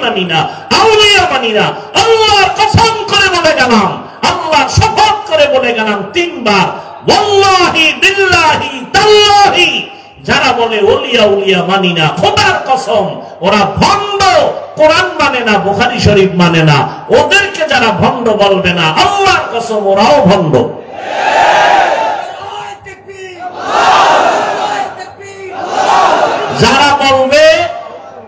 মানি না, আউলিয়া মানি না। আল্লাহর কসম করে বলে গেলাম, আল্লাহর শপথ করে বলে গেলাম তিনবার, ওয়াল্লাহি বিল্লাহি তাল্লাহি, যারা বলে ওলিয়া উলিয়া মানি না, খোদার কসম ওরা ভণ্ড, কোরআন মানে না, বুখারী শরীফ মানে না। ওদেরকে যারা ভণ্ড বলবে না, আল্লাহর কসম ওরাও ভণ্ড। যারা বলবে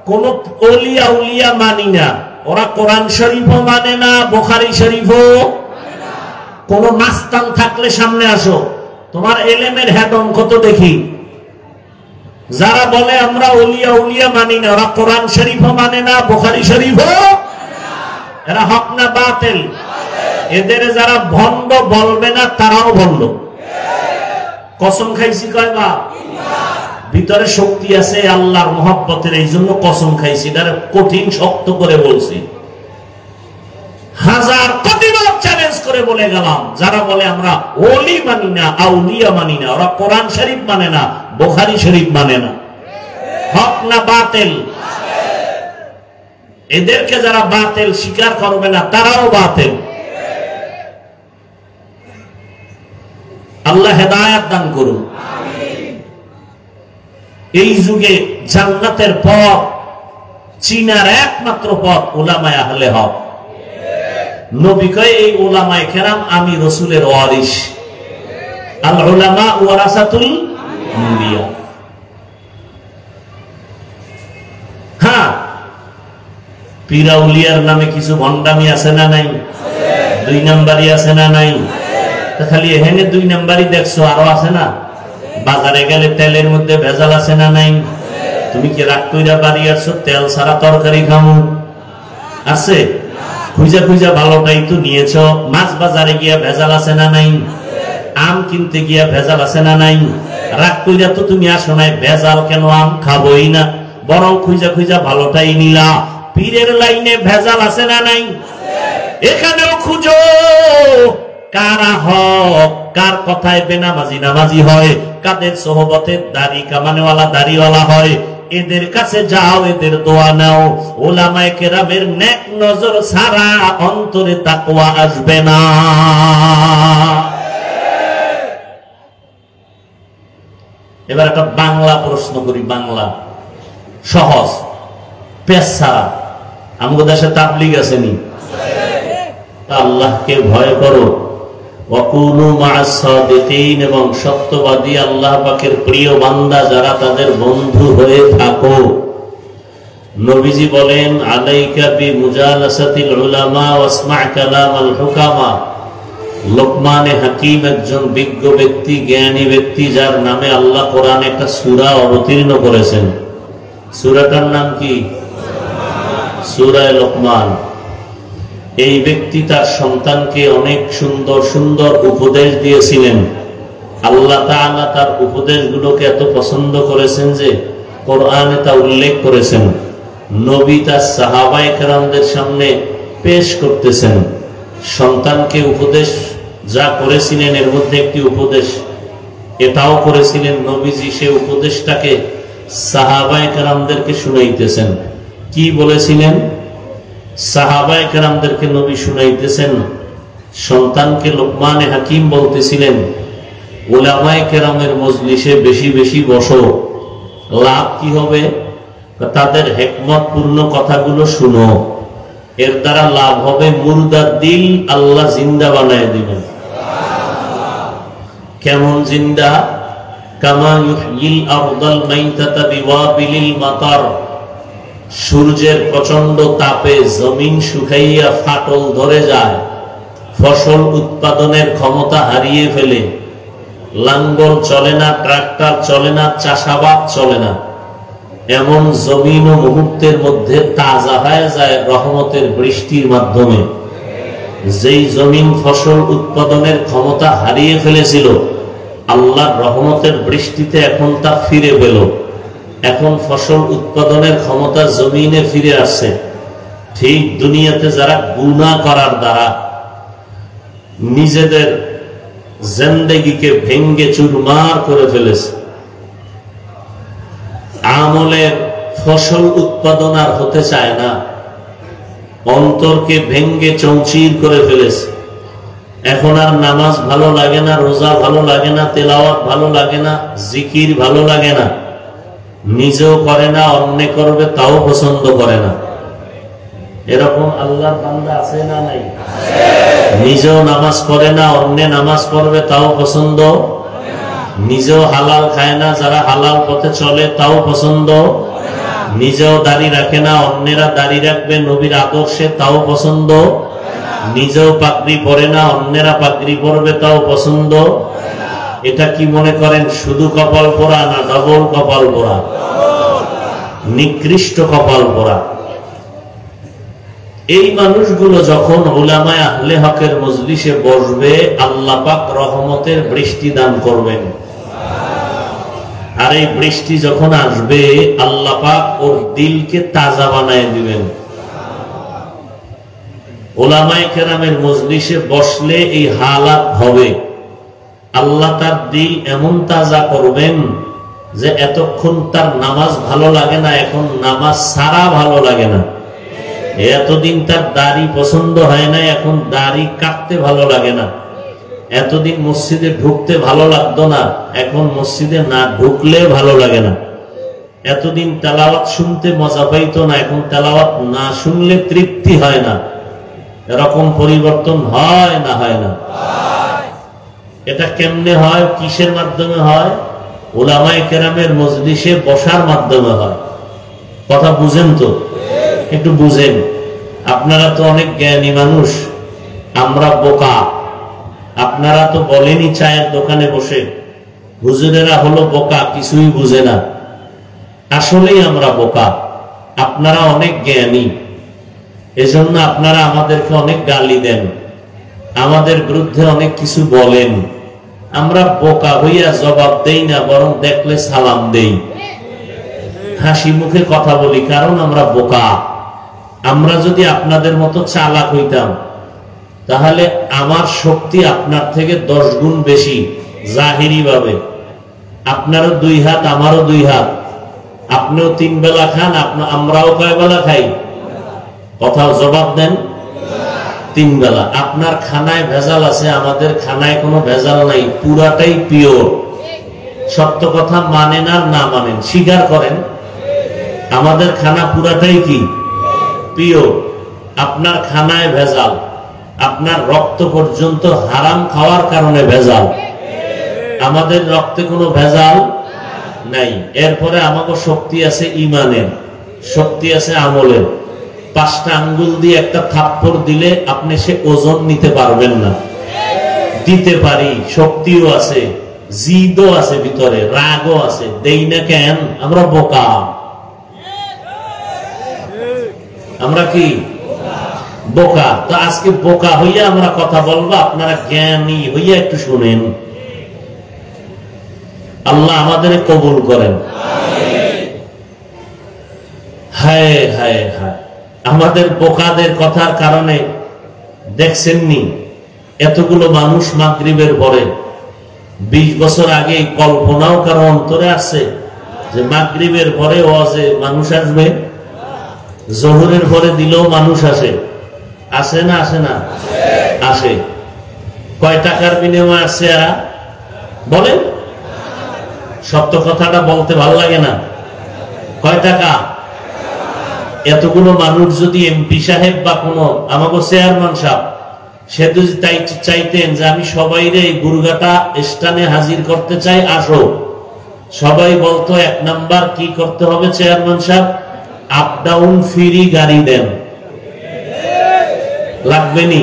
কোন ওলিয়া উলিয়া মানি না, ওরা কোরআন শরীফও মানে না, বুখারী শরীফও। কোন মাস্তান থাকলে সামনে আসো, তোমার এলেমের হেড অঙ্ক তো দেখি। যারা বলে আমরা ওলিয়া উলিয়া মানি না, ওরা কোরআন শরীফও মানে না, বুখারী শরীফও। এরা হক না বাতিল? এদের যারা ভণ্ড বলবে না তারাও ভণ্ড। কসম খাইছি কয়বার? ভিতরে শক্তি আছে আল্লাহর মহব্বতের, এই জন্য কসম খাইছি, এটা কঠিন শক্ত করে বলছি। হাজার কোটিবার চ্যালেঞ্জ করে বলে গেলাম, যারা বলে আমরা ওলি মানি না, আউলিয়া মানি না, ওরা কোরআন শরীফ মানে না, বুখারী শরীফ মানে না। হক না বাতিল? এদেরকে যারা বাতিল স্বীকার করবে না তারাও বাতিল। আল্লাহ হেদায়েত দান করুন। এই যুগে জান্নাতের পথ চিনার একমাত্র পথ উলামায়ে আহলে হক। নবী কয় এই উলামায়ে কেরাম আমি রাসূলের ওয়ারিস, আল উলামা ওয়ারাসাতুল আম্বিয়া। হ্যাঁ, পীরাউলিয়ার নামে কিছু ভণ্ডামি আছে না নাই? দুই নাম্বারই আছে না নাই? খালি এখানে দুই নাম্বারই দেখছো, আরো আছে না? বাজারে গেলে তেলের মধ্যে ভেজাল আছে না নাই? তুমি কি রাগ কইরা বাড়ি আসছো তেল ছাড়া তরকারি খামু? আছে? খুঁজা খুঁজা ভালোটাই তো নিয়েছ। মাছ বাজারে গিয়া ভেজাল আছে না নাই? আম কিনতে গিয়া ভেজাল আছে না নাই? রাগ কইরা তো তুমি আসো নাই, ভেজাল কেন আম খাবোই না, বরং খুঁজা খুঁজা ভালোটাই নিলা। পীরের লাইনে ভেজাল আছে না নাই? এখানেও খুঁজো কারা হক, কার কথায় বেনামাজি নামাজি হয়, কাদের সোহবতে দাড়ি কামানেওয়ালা দাড়িওয়ালা হয়, এদের কাছে যাও, এদের দোয়া নাও। উলামায়ে কেরামের নেক নজর ছাড়া অন্তরে তাকওয়া আসবে না। এবার একটা বাংলা প্রশ্ন করি, বাংলা সহজ, পেশা। আমাদের দেশে তাবলীগ আসেনি? আল্লাহকে ভয় করো, ওয়াকুনু মা'আস সাদিকিন, এবং সত্যবাদী আল্লাহ পাকের প্রিয় বান্দা যারা, তাদের বন্ধু হয়ে থাকো। নবীজি বলেন আলাইকা বিমুজালাসাতিল উলামা ওয়াসমা' কালামাল হুকামা। লোকমানে হাকিম একজন বিজ্ঞ ব্যক্তি, জ্ঞানী ব্যক্তি, যার নামে আল্লাহ কোরআনে একটা সূরা অবতীর্ণ করেছেন। সূরাটার নাম কি? সূরা লোকমান। এই ব্যক্তি তার সন্তানকে অনেক সুন্দর সুন্দর উপদেশ দিয়েছিলেন। আল্লাহ তাআলা তার উপদেশগুলোকে এত পছন্দ করেছেন যে কোরআনে তা উল্লেখ করেছেন। নবী তার সাহাবায়ে কেরামদের সামনে পেশ করতেছেন। সন্তানকে উপদেশ যা করেছিলেন এর মধ্যে একটি উপদেশ এটাও করেছিলেন নবীজি। সে উপদেশটাকে সাহাবায়ে কেরামদেরকে শুনাইতেছেন। কি বলেছিলেন? সাহাবায়ে কেরামদেরকে নবী শুনাইতেছেন। সন্তানকে লোকমানে হাকিম বলতেছিলেন, উলামায়ে কেরামের মজলিসে বেশি বেশি বসো, লাভ কি হবে? তাদের হিকমতপূর্ণ কথাগুলো শুনো, এর দ্বারা লাভ হবে মুর্দার দিল আল্লাহ জিন্দা বানায় দিবেন। কেমন জিন্দা? কামা ইউহয়িল আরদাল মাইতাতা বিওয়াবিলিল মাতার। সূর্যের প্রচন্ড তাপে জমিন শুকাইয়া ফাটল ধরে যায়, ফসল উৎপাদনের ক্ষমতা হারিয়ে ফেলে, লাঙ্গল চলে না, ট্রাক্টর চলে না, চাষাবাদ চলে না, এমন জমিন ও মুহূর্তের মধ্যে তাজা হয়ে যায় রহমতের বৃষ্টির মাধ্যমে। যেই জমিন ফসল উৎপাদনের ক্ষমতা হারিয়ে ফেলেছিল, আল্লাহর রহমতের বৃষ্টিতে এখন তা ফিরে পেল। এখন ফসল উৎপাদনের ক্ষমতা জমিনে ফিরে আসছে। ঠিক দুনিয়াতে যারা গুনাহ করার দ্বারা নিজেদের জিন্দেগিকে ভেঙ্গে চুরমার করে ফেলেছে, আমলের ফসল উৎপাদন আর হতে চায় না, অন্তরকে ভেঙ্গে চৌচির করে ফেলেছে। এখন আর নামাজ ভালো লাগে না, রোজা ভালো লাগে না, তেলাওয়াত ভালো লাগে না, জিকির ভালো লাগে না, নিজেও করে না, অন্য করবে তাও পছন্দ করে না। এরকম আল্লাহর বান্দা আছে না নাই? নিজেও নামাজ পড়ে না, অন্য নামাজ পড়বে তাও পছন্দ, নিজেও হালাল খায় না, যারা হালাল পথে চলে তাও পছন্দ, নিজেও দাড়ি রাখে না, অন্যেরা দাড়ি রাখবে নবীর আদর্শে তাও পছন্দ, নিজেও পাগড়ি পরে না, অন্যেরা পাগড়ি পরবে তাও পছন্দ। এটা কি মনে করেন শুধু কপাল পোড়া না ডবল কপাল পোড়া? নিকৃষ্ট কপাল পোড়া। এই মানুষগুলো যখন উলামায়ে আহলে হকের মজলিসে বসবে, আল্লাহ পাক রহমতের বৃষ্টি দান করবেন। আর এই বৃষ্টি যখন আসবে, আল্লাহ পাক ওর দিলকে তাজা বানায় দিবেন। উলামায়ে কেরামের মজলিসে বসলে এই হালাত হবে। আল্লাহ তার দিল এমন তাজা করবেন যে এতক্ষণ তার নামাজ ভালো লাগে না, এখন নামাজ ছাড়া ভালো লাগে না। এতদিন তার দাড়ি পছন্দ হয় না, এখন দাড়ি কাটতে ভালো লাগে না। এতদিন মসজিদে ঢুকতে ভালো লাগতো না, এখন মসজিদে না ঢুকলে ভালো লাগে না। এতদিন তেলাওয়াত শুনতে মজা পাইতো না, এখন তেলাওয়াত না শুনলে তৃপ্তি হয় না। এরকম পরিবর্তন হয় না? হয় না? এটা কেমনে হয়? কিসের মাধ্যমে হয়? উলামায়ে কেরামের মজলিসে বসার মাধ্যমে হয়। কথা বুঝেন তো? একটু বুঝেন। আপনারা তো অনেক জ্ঞানী মানুষ, আমরা বোকা। আপনারা তো বলেনই চায়ের দোকানে বসে হুজুরেরা হলো বোকা, কিছুই বুঝে না। আসলেই আমরা বোকা, আপনারা অনেক জ্ঞানী। এজন্য আপনারা আমাদেরকে অনেক গালি দেন, আমাদের বিরুদ্ধে অনেক কিছু বলেন। আমরা বোকা হইয়া জবাব দেই না, বরং দেখলে সালাম দেই, হাসি মুখে কথা বলি, কারণ আমরা বোকা। আমরা যদি আপনাদের মতো চালাক হইতাম, তাহলে আমার শক্তি আপনার থেকে 10 গুণ বেশি জাহিরি ভাবে। আপনারও 2 হাত, আমারও 2 হাত, আপনিও 3 বেলা খান, আমরাও কয় বেলা খাই? কথাও জবাব দেন। 3 বেলা। আপনার খানায় ভেজাল আছে, আমাদের খানায় কোনো ভেজাল নাই, পুরাটাই পিওর। সত্য কথা মানেন আর না মানেন, স্বীকার করেন, আমাদের খানা পুরাটাই কি? পিওর। আপনার খানায় ভেজাল, আপনার রক্ত পর্যন্ত হারাম খাওয়ার কারণে ভেজাল, আমাদের রক্তে কোনো ভেজাল নাই। এরপরে আমাকে শক্তি আছে ইমানের, শক্তি আছে আমলের। 5টা আঙ্গুল দিয়ে একটা থাপ্পড় দিলে আপনি সে ওজন নিতে পারবেন না। দিতে পারি, শক্তিও আছে, জিদও আছে, ভিতরে রাগও আছে, দেই না কেন? আমরা বোকা। আমরা কি বোকা? তো আজকে বোকা হইয়া আমরা কথা বলবো, আপনারা জ্ঞানী হইয়া একটু শুনেন। আল্লাহ আমাদের কবুল করেন। হায় হায় হায়, আমাদের বোকাদের কথার কারণে দেখছেননি এতগুলো মানুষ মাগরিবের পরে, 20 বছর আগে কল্পনাও কারো অন্তরে আসে যে মাগরিবের পরে ওয়াজে মানুষ আসবে? জোহরের পরে দিলেও মানুষ আসে? আসে না? আসে না? আসে। কয় টাকার বিনিময়ে আসছে এরা? বলেন, সত্য কথাটা বলতে ভালো লাগে না? কয় টাকা? এতগুলো মানুষ যদি এমপি সাহেব বা কোন আমাকে চেয়ারম্যান সাহেব, সে যদি চাইতেন যে আমি সবাইরে গুরগাটা স্থানে হাজির করতে চাই, আসো, সবাই বলতো 1 নাম্বার কি করতে হবে চেয়ারম্যান সাহেব? আপ ডাউন ফ্রি গাড়ি দেন। লাগবে নি?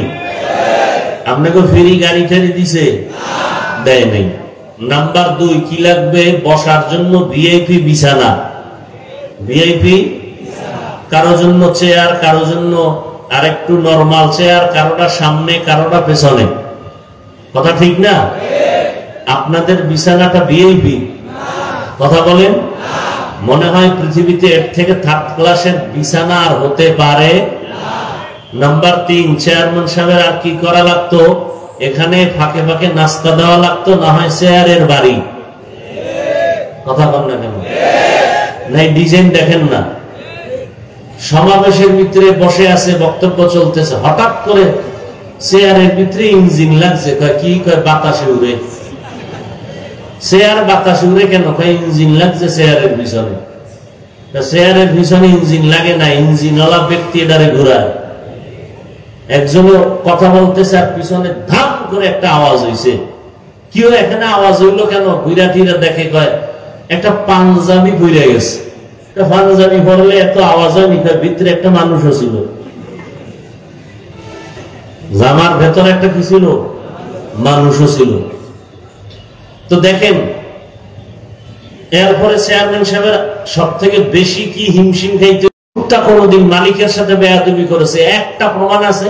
আপনাকে ফ্রি গাড়ি ঠাড়ি দিছে? দেয় নাই। নাম্বার 2 কি লাগবে? বসার জন্য ভিআইপি বিছানা। ভিআইপি, কারো জন্য চেয়ার, কারো জন্য আরেকটু নরমাল চেয়ার, কারোটা সামনে, কারোটা পেছনে। কথা ঠিক না? আপনাদের বিছানাটা ভিআইপি? কথা বলেন। মনে হয় পৃথিবীতে এর থেকে 3rd ক্লাসের বিছানা আর হতে পারে? নাম্বার 3, চেয়ারম্যান সাহেবের আর কি করা লাগতো? এখানে ফাঁকে ফাঁকে নাস্তা দেওয়া লাগতো, না হয় চেয়ারের বাড়ি। কথা বল না কেন? নাই ডিজাইন দেখেন না, সমাবেশের ভিতরে বসে আছে, বক্তব্য চলতেছে, হঠাৎ করে চেয়ারের ভিতরে ইঞ্জিন লাগছে। কি কয়? বাতাসে উড়ে। চেয়ার বাতাসে উড়ে কেন? কয় ইঞ্জিন লাগছে চেয়ারের পিছনে। চেয়ারের পিছনে ইঞ্জিন লাগে না, ইঞ্জিনওয়ালা ব্যক্তি এটারে ঘুরায়। একজনে কথা বলতেছে আর পিছনে ধাম করে একটা আওয়াজ হইছে। কেউ এখানে আওয়াজ হইলো কেন? ঘুরা ঠিরা দেখে, কয় একটা পাঞ্জাবি ঘুরে গেছে। পাঞ্জাবি পড়লে এত আওয়াজ হয়নি, ভিতরে একটা মানুষও ছিল। জামার ভেতরে একটা কি ছিল? মানুষও ছিল। তো দেখেন, এরপরে চেয়ারম্যান সাহেবের সব থেকে বেশি কি হিমশিম খাইতে, কোনদিন মালিকের সাথে বেয়াদবি করেছে একটা প্রমাণ আছে?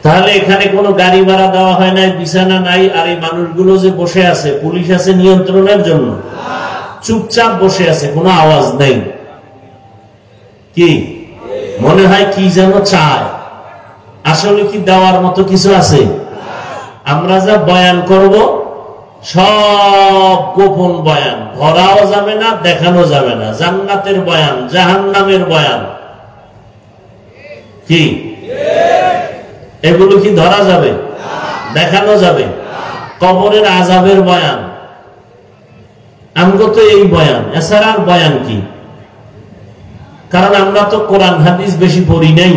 তাহলে এখানে কোনো গাড়ি ভাড়া দেওয়া হয় নাই, বিছানা নাই, আর এই মানুষগুলো যে বসে আছে, পুলিশ আছে নিয়ন্ত্রণের জন্য, চুপচাপ বসে আছে, কোনো আওয়াজ নেই। কি মনে হয় কি যেন চায়? আসলে কি দেওয়ার মতো কিছু আছে? আমরা যা বয়ান করব সব গোপন বয়ান, ধরাও যাবে না, দেখানো যাবে না। জান্নাতের বয়ান, জাহান্নামের বয়ান, কি এগুলো কি ধরা যাবে? দেখানো যাবে? কবরের আযাবের বয়ান, আমগো তো এই বয়ান, এছাড়া আর বয়ান কি? কারণ আমরা তো কোরআন হাদিস বেশি পড়ি নাই,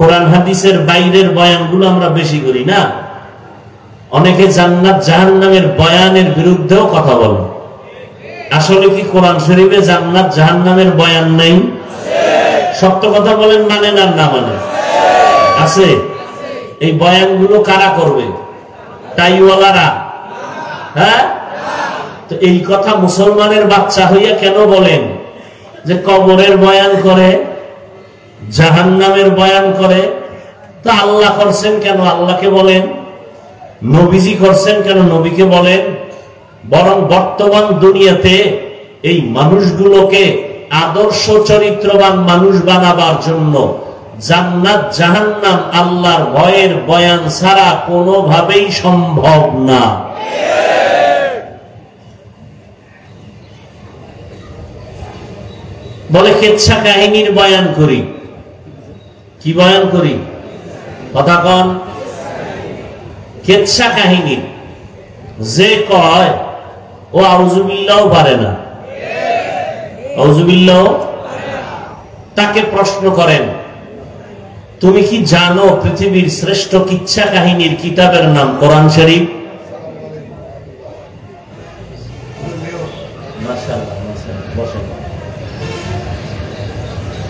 কোরআন হাদিসের বাইরের বয়ানগুলো আমরা বেশি করি না। অনেকে জান্নাত জাহান্নামের বয়ানের বিরুদ্ধেও কথা বলে। আসলে কি কোরআন শরীফে জান্নাত জাহান্নামের বয়ান নাই? সত্য কথা বলেন, মানেন আর না মানে? আছে। এই বয়ানগুলো কারা করবে? টাইওয়ালারা? হ্যাঁ, তো এই কথা মুসলমানের বাচ্চা হইয়া কেন বলেন যে কবরের বয়ান করে, জাহান্নামের বয়ান করে? তা আল্লাহ করছেন কেন? আল্লাহকে বলেন। নবীজি করছেন কেন? নবীকে বলেন। বরং বর্তমান দুনিয়াতে এই মানুষগুলোকে আদর্শ চরিত্রবান মানুষ বানাবার জন্য জান্নাত জাহান্নাম আল্লাহর ভয়ের বয়ান ছাড়া কোনোভাবেই সম্ভব না। বলে কেচ্ছা কাহিনীর বয়ান করি। কি বয়ান করি? কথা কন। কেচ্ছা কাহিনী যে কয় ও আউযুবিল্লাহ পারে না, আউযুবিল্লাহ। তাকে প্রশ্ন করেন, তুমি কি জানো পৃথিবীর শ্রেষ্ঠ কিচ্ছা কাহিনীর কিতাবের নাম কোরআন শরীফ?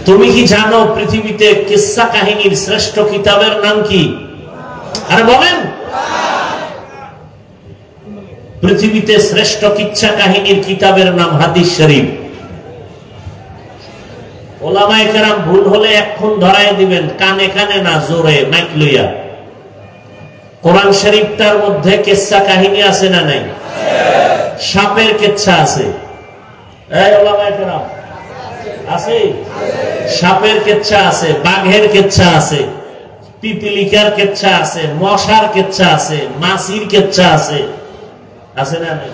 তুমি কি জানো পৃথিবীতে কিচ্ছা কাহিনীর শ্রেষ্ঠ কিতাবের নাম কি? আরে বলেন। পৃথিবীতে শ্রেষ্ঠ কিচ্ছা কাহিনীর কিতাবের নাম হাদিস শরীফ। ওলামায়ে কেরাম ভুল হলে এক্ষুন ধরায় দিবেন, কানে কানে না, জোরে মাইক লইয়া। কোরআন শরীফটার মধ্যে কিচ্ছা কাহিনী আছে না নাই? সাপের কিচ্ছা আছে। এই ওলামায়ে কেরাম আছে? সাপের কিচ্ছা আছে, বাঘের কিচ্ছা আছে, পিপিলিকার কিচ্ছা আছে, মশার কিচ্ছা আছে, মাছির কিচ্ছা আছে, আছে না নাই?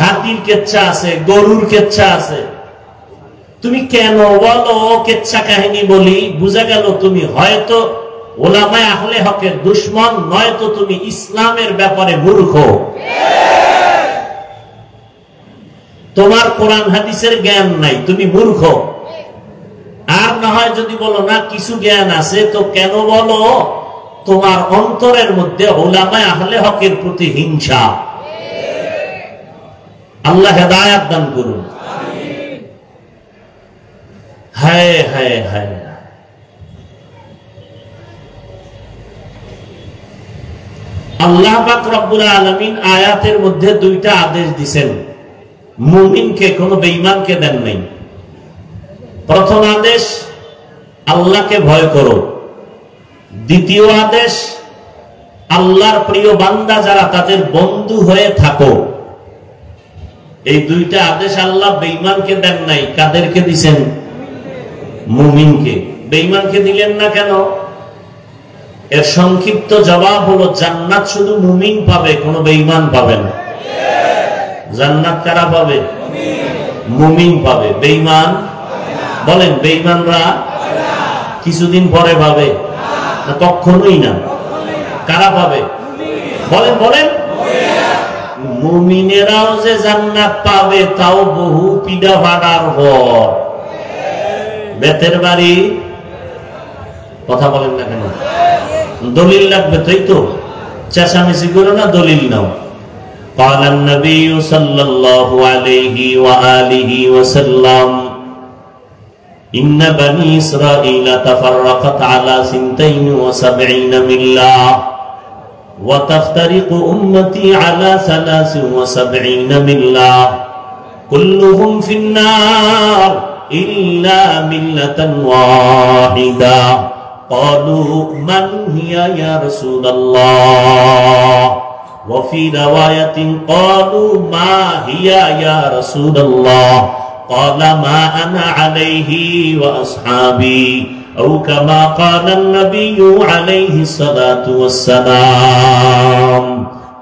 হাতির কিচ্ছা আছে, গরুর কিচ্ছা আছে। তুমি কেন বলো কিচ্ছা কাহিনী বলি? বুঝা গেল তুমি হয়তো ওলামায়ে আহলে হকের দুশমন, নয়তো তুমি ইসলামের ব্যাপারে মূর্খ। তোমার কোরআন হাদিসের জ্ঞান নাই, তুমি মূর্খ। আর না হয় যদি বলো না কিছু জ্ঞান আছে, তো কেন বলো তোমার অন্তরের মধ্যে ওলামায়ে আহলে হকের প্রতি হিংসা? আল্লাহ হেদায়েত দান করুন। হায় হায় হায়। আল্লাহ পাক রব্বুল আলামিন আয়াতের মধ্যে দুইটা আদেশ দিয়েছেন, মুমিনকে, কোনো বেঈমানকে দেন নাই। প্রথম আদেশ আল্লাহকে ভয় করো, দ্বিতীয় আদেশ আল্লাহর প্রিয় বান্দা যারা তাদের বন্ধু হয়ে থাকো। এই দুইটা আদেশ আল্লাহ বেঈমানকে দেন নাই। কাদেরকে দিয়েছেন? মুমিনকে। বেঈমানকে দিলেন না কেন? এর সংক্ষিপ্ত জবাব হলো জান্নাত শুধু মুমিন পাবে, কোনো বেঈমান পাবে না। জান্নাত কারা পাবে? মুমিন পাবে। বেঈমান বলেন, বেঈমানরা কিছুদিন পরে পাবে না? কখনোই না। কারা পাবে? বলেন বলেন। মুমিনেরাও যে জান্নাত পাবে তাও বহু পিডা ভাড়ার পর। বেতের বাড়ি কথা বলেন না কেন? দলিল লাগবে, তাই তো? চেঁচামেচি করো না, দলিল নাও। قال النبي صلى الله عليه وآله وسلم إن بني إسرائيل تفرقت على 72 ملة وتفترق أمتي على 73 ملة كلهم في النار إلا ملة واحدة قالوا من هي يا رسول الله وفي رواية قالوا ما هي يا رسول الله قال ما أنا عليه وأصحابي أو كما قال النبي عليه الصلاة والسلام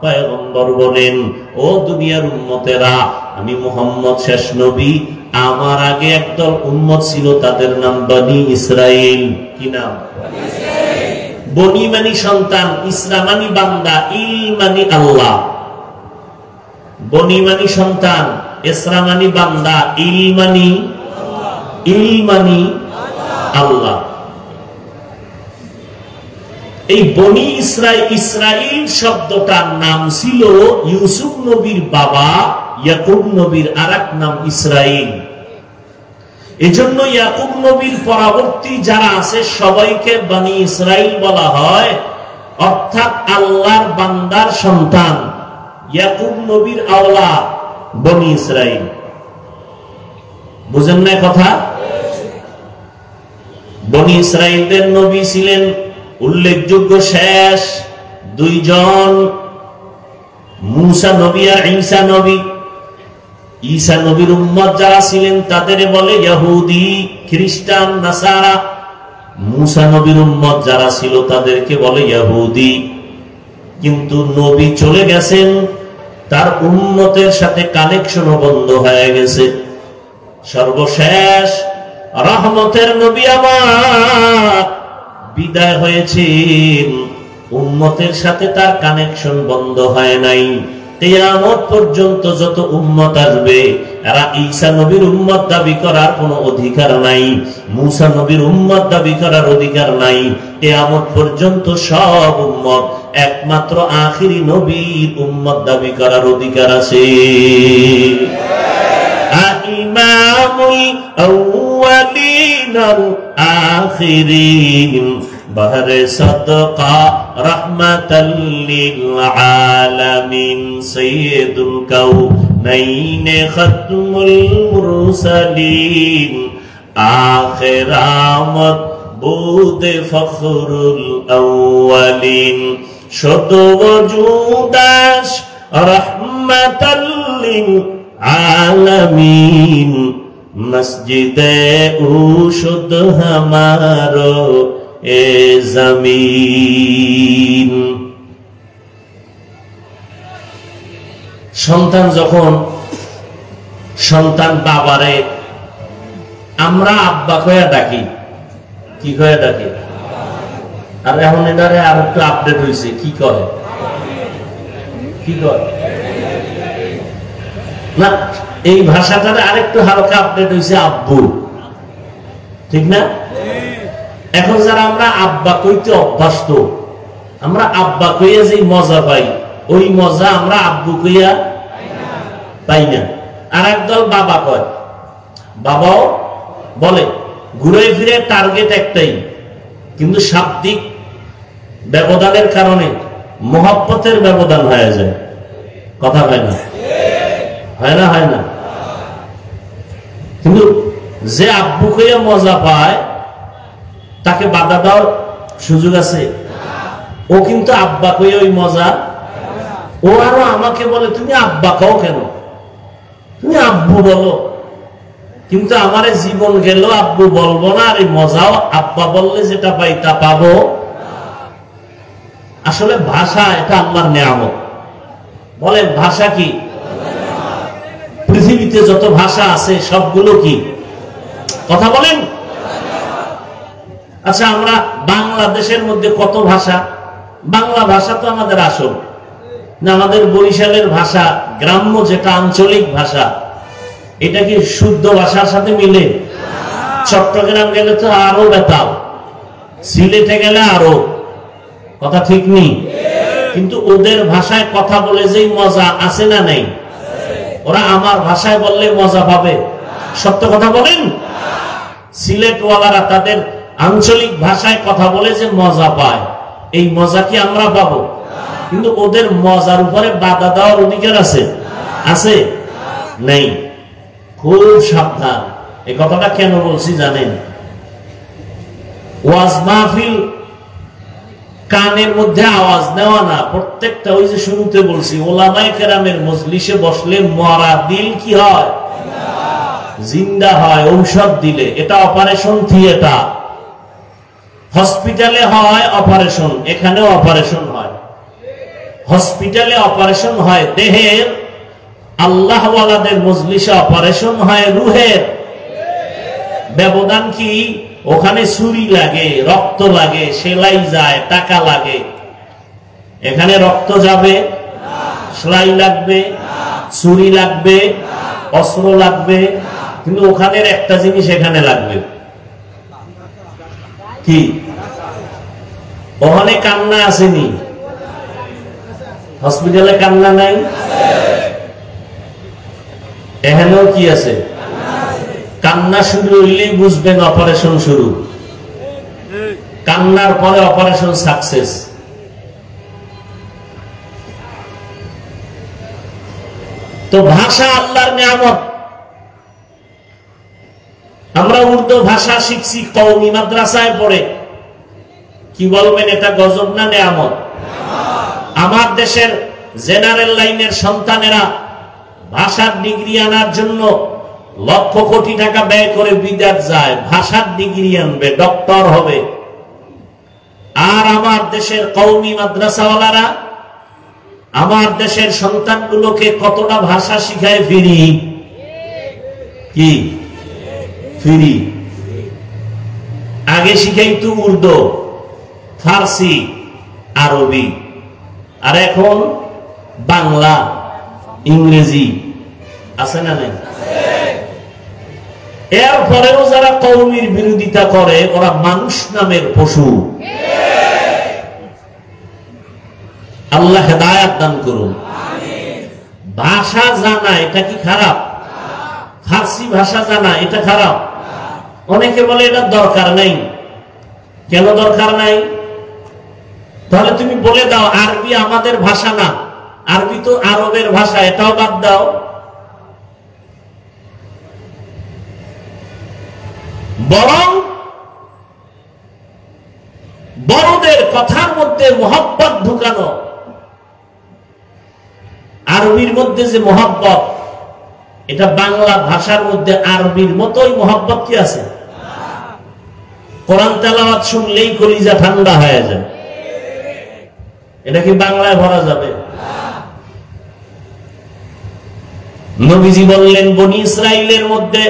পয়গম্বর বলেন, ও দুনিয়ার উম্মতেরা, আমি মুহাম্মদ শেষ নবী। আমার আগে একদল উম্মত ছিল, তাদের নাম বনি ইসরাইল। কি নাম? বনি মানি সন্তান, ইসরা মানি বান্দা, ইল মানি আল্লাহ। বনি মানি সন্তান, ইসরা মানি বান্দা, ইল মানি আল্লাহ। এই বনি ইসরাইল শব্দটার নাম ছিল ইউসুফ নবীর বাবা ইয়াকুব নবীর আরেক নাম ইসরাইল। এজন্য ইয়াকুব নবীর পরবর্তী যারা আছে সবাইকে বনি ইসরাইল বলা হয়, অর্থাৎ আল্লাহর বান্দার সন্তান। ইয়াকুব নবীর আওলাদ বনি ইসরাইল। বুঝেন না কথা? বনি ইসরাইলদের নবী ছিলেন উল্লেখযোগ্য শেষ দুইজন, মূসা নবী আর ঈসা নবী। ঈসা নবীর উম্মত যারা ছিলেন তাদের বলে ইহুদি, খ্রিস্টান, নাসারা। মূসা নবীর উম্মত যারা ছিল তাদেরকে বলে ইহুদি। কিন্তু নবী চলে গেছেন, তার উম্মতের সাথে কানেকশনও বন্ধ হয়ে গেছে। সর্বশেষ রহমতের নবী আমার বিদায় হয়েছেন, উম্মতের সাথে তার কানেকশন বন্ধ হয় নাই। কিয়ামত পর্যন্ত যত উম্মত আসবে এরা ঈসা নবীর উম্মত দাবি করার কোনো অধিকার নাই, মূসা নবীর উম্মত দাবি করার অধিকার নাই। কিয়ামত পর্যন্ত সব উম্মত একমাত্র আখিরি নবীর উম্মত দাবি করার অধিকার আছে। ইমামুল আউয়ালিন ওয়াল আখিরিন বহরে সদকা রহমাতাল লিল আলামিন সাইয়্যিদুল কাউনাইন খাতমুল মুরসালিন আখিরামত বুদে ফখরুল আউয়ালিন শত ওজুদাস রহমাতাল লিল আলামিন মসজিদে উশুদ হামারো এ জমিন। সন্তান যখন সন্তান বাবারে আমরা আব্বা কয়া ডাকি, কি কয়া ডাকি? আর এখন এটারে আর একটু আপডেট হয়েছে, কি কয়? কি কয় না, এই ভাষাটার আরেকটু হালকা আপডেট হয়েছে আব্বু, ঠিক না? এখন যারা আমরা আব্বা কইতে অভ্যস্ত, আমরা আব্বা কইয়া যে মজা পাই, ওই মজা আমরা আব্বু কইয়া পাই না। আর একদল বাবা কয়, বাবাও বলে, ঘুরে ফিরে টার্গেট একটাই, কিন্তু শাব্দিক ব্যবধানের কারণে মহব্বতের ব্যবধান হয়ে যায়। কথা হয় না? হয় না? হয় না? কিন্তু যে আব্বু কইয়া মজা পায় তাকে বাধা দেওয়ার সুযোগ আছে? ও কিন্তু আব্বা কইয়া ওই মজা, ও আরো আমাকে বলে তুমি আব্বা কও কেন, তুমি আব্বু বলো। কিন্তু আমার জীবন গেল আব্বু বলবো না, আর এই মজাও আব্বা বললে যেটা পাই তা পাবো। আসলে ভাষা এটা আল্লাহর নিয়ামত। বলেন ভাষা কি? পৃথিবীতে যত ভাষা আছে সবগুলো কি? কথা বলেন। আচ্ছা, আমরা বাংলাদেশের মধ্যে কত ভাষা? বাংলা ভাষা তো আমাদের আসল না, আমাদের বরিশালের ভাষা, গ্রাম্য যেটা আঞ্চলিক ভাষা, এটা কি শুদ্ধ ভাষার সাথে মিলে? চট্টগ্রাম গেলে তো আরো বেতাল, সিলেটে গেলে আরো, কথা ঠিক নেই? কিন্তু ওদের ভাষায় কথা বলে যেই মজা আছে না নেই, ওরা আমার ভাষায় বললে মজা পাবে? সত্য কথা বলেন। সিলেটওয়ালারা তাদের আঞ্চলিক ভাষায় কথা বলে যে মজা পায়, এই মজা কি আমরা পাবো? কিন্তু ওদের মজার উপরে বাধা দেওয়ার অধিকার আছে? আছে? নেই। খুব সাবধান। এই কথাটা কেন বলছি জানেন? ওয়াজ মাহফিল কানের মধ্যে আওয়াজ নেওয়া না, প্রত্যেকটা ওই যে শুরুতে বলছি, ওলামায়ে কেরামের মজলিসে বসলে মরা দিল কি হয়? জিন্দা হয় ঔষধ দিলে। এটা অপারেশন থিয়েটার। হসপিটালে হয় অপারেশন, এখানেও অপারেশন হয়। হসপিটালে অপারেশন হয় দেহের, আল্লাহওয়ালাদের মজলিসে অপারেশন হয় রুহের। ব্যবধান কি? ওখানে ছুরি লাগে, রক্ত লাগে, সেলাই যায়, টাকা লাগে। এখানে রক্ত যাবে, সেলাই লাগবে, ছুরি লাগবে, অস্ত্র লাগবে, কিন্তু ওখানের একটা জিনিস এখানে লাগবে কি? ওখানে কান্না আসেনি, হসপিটালে কান্না নাই, এখানেও কি আছে? কান্না শুরু হইলেই বুঝবেন অপারেশন শুরু। কান্নার পরে অপারেশন সাকসেস। তো ভাষা আল্লাহর নিয়ামত। আমরা উর্দু ভাষা শিখছি কওমি মাদ্রাসায় পড়ে, কি বলবেন, এটা গজব না নিয়ামত? আমার দেশের জেনারেল লাইনের সন্তানেরা ভাষার ডিগ্রি আনার জন্য লক্ষ কোটি টাকা ব্যয় করে বিদেশ যায়, ভাষার ডিগ্রি আনবে, ডক্টর হবে। আর আমার দেশের কওমি মাদ্রাসাওয়ালারা আমার দেশের সন্তানগুলোকে কতটা ভাষা শিখায় ফ্রি? কি ফ্রি? আগে শিখাইতো উর্দু, ফার্সি, আরবি, আর এখন বাংলা, ইংরেজি। আছে না নাই? এরপরেও যারা কওমির বিরোধিতা করে ওরা মানুষ নামের পশু। আল্লাহ হেদায়াত দান করুন। ভাষা জানা এটা কি খারাপ? ফার্সি ভাষা জানা এটা খারাপ? অনেকে বলে এটা দরকার নাই। কেন দরকার নাই? তাহলে তুমি বলে দাও আরবি আমাদের ভাষা না, আরবি তো আরবের ভাষা, এটাও বাদ দাও। বরং বড়দের কথার মধ্যে মোহাব্বত ঢুকানো। আরবির মধ্যে যে মোহাব্বত, এটা বাংলা ভাষার মধ্যে আরবির মতোই মোহাব্বত কি আছে? কোরআন তেলাওয়াত শুনলেই কলিজা ঠান্ডা হয়ে যায়। এটা কি বাংলায় ভরা যাবে? নবীজি বললেন বনি ইসরাইলের মধ্যে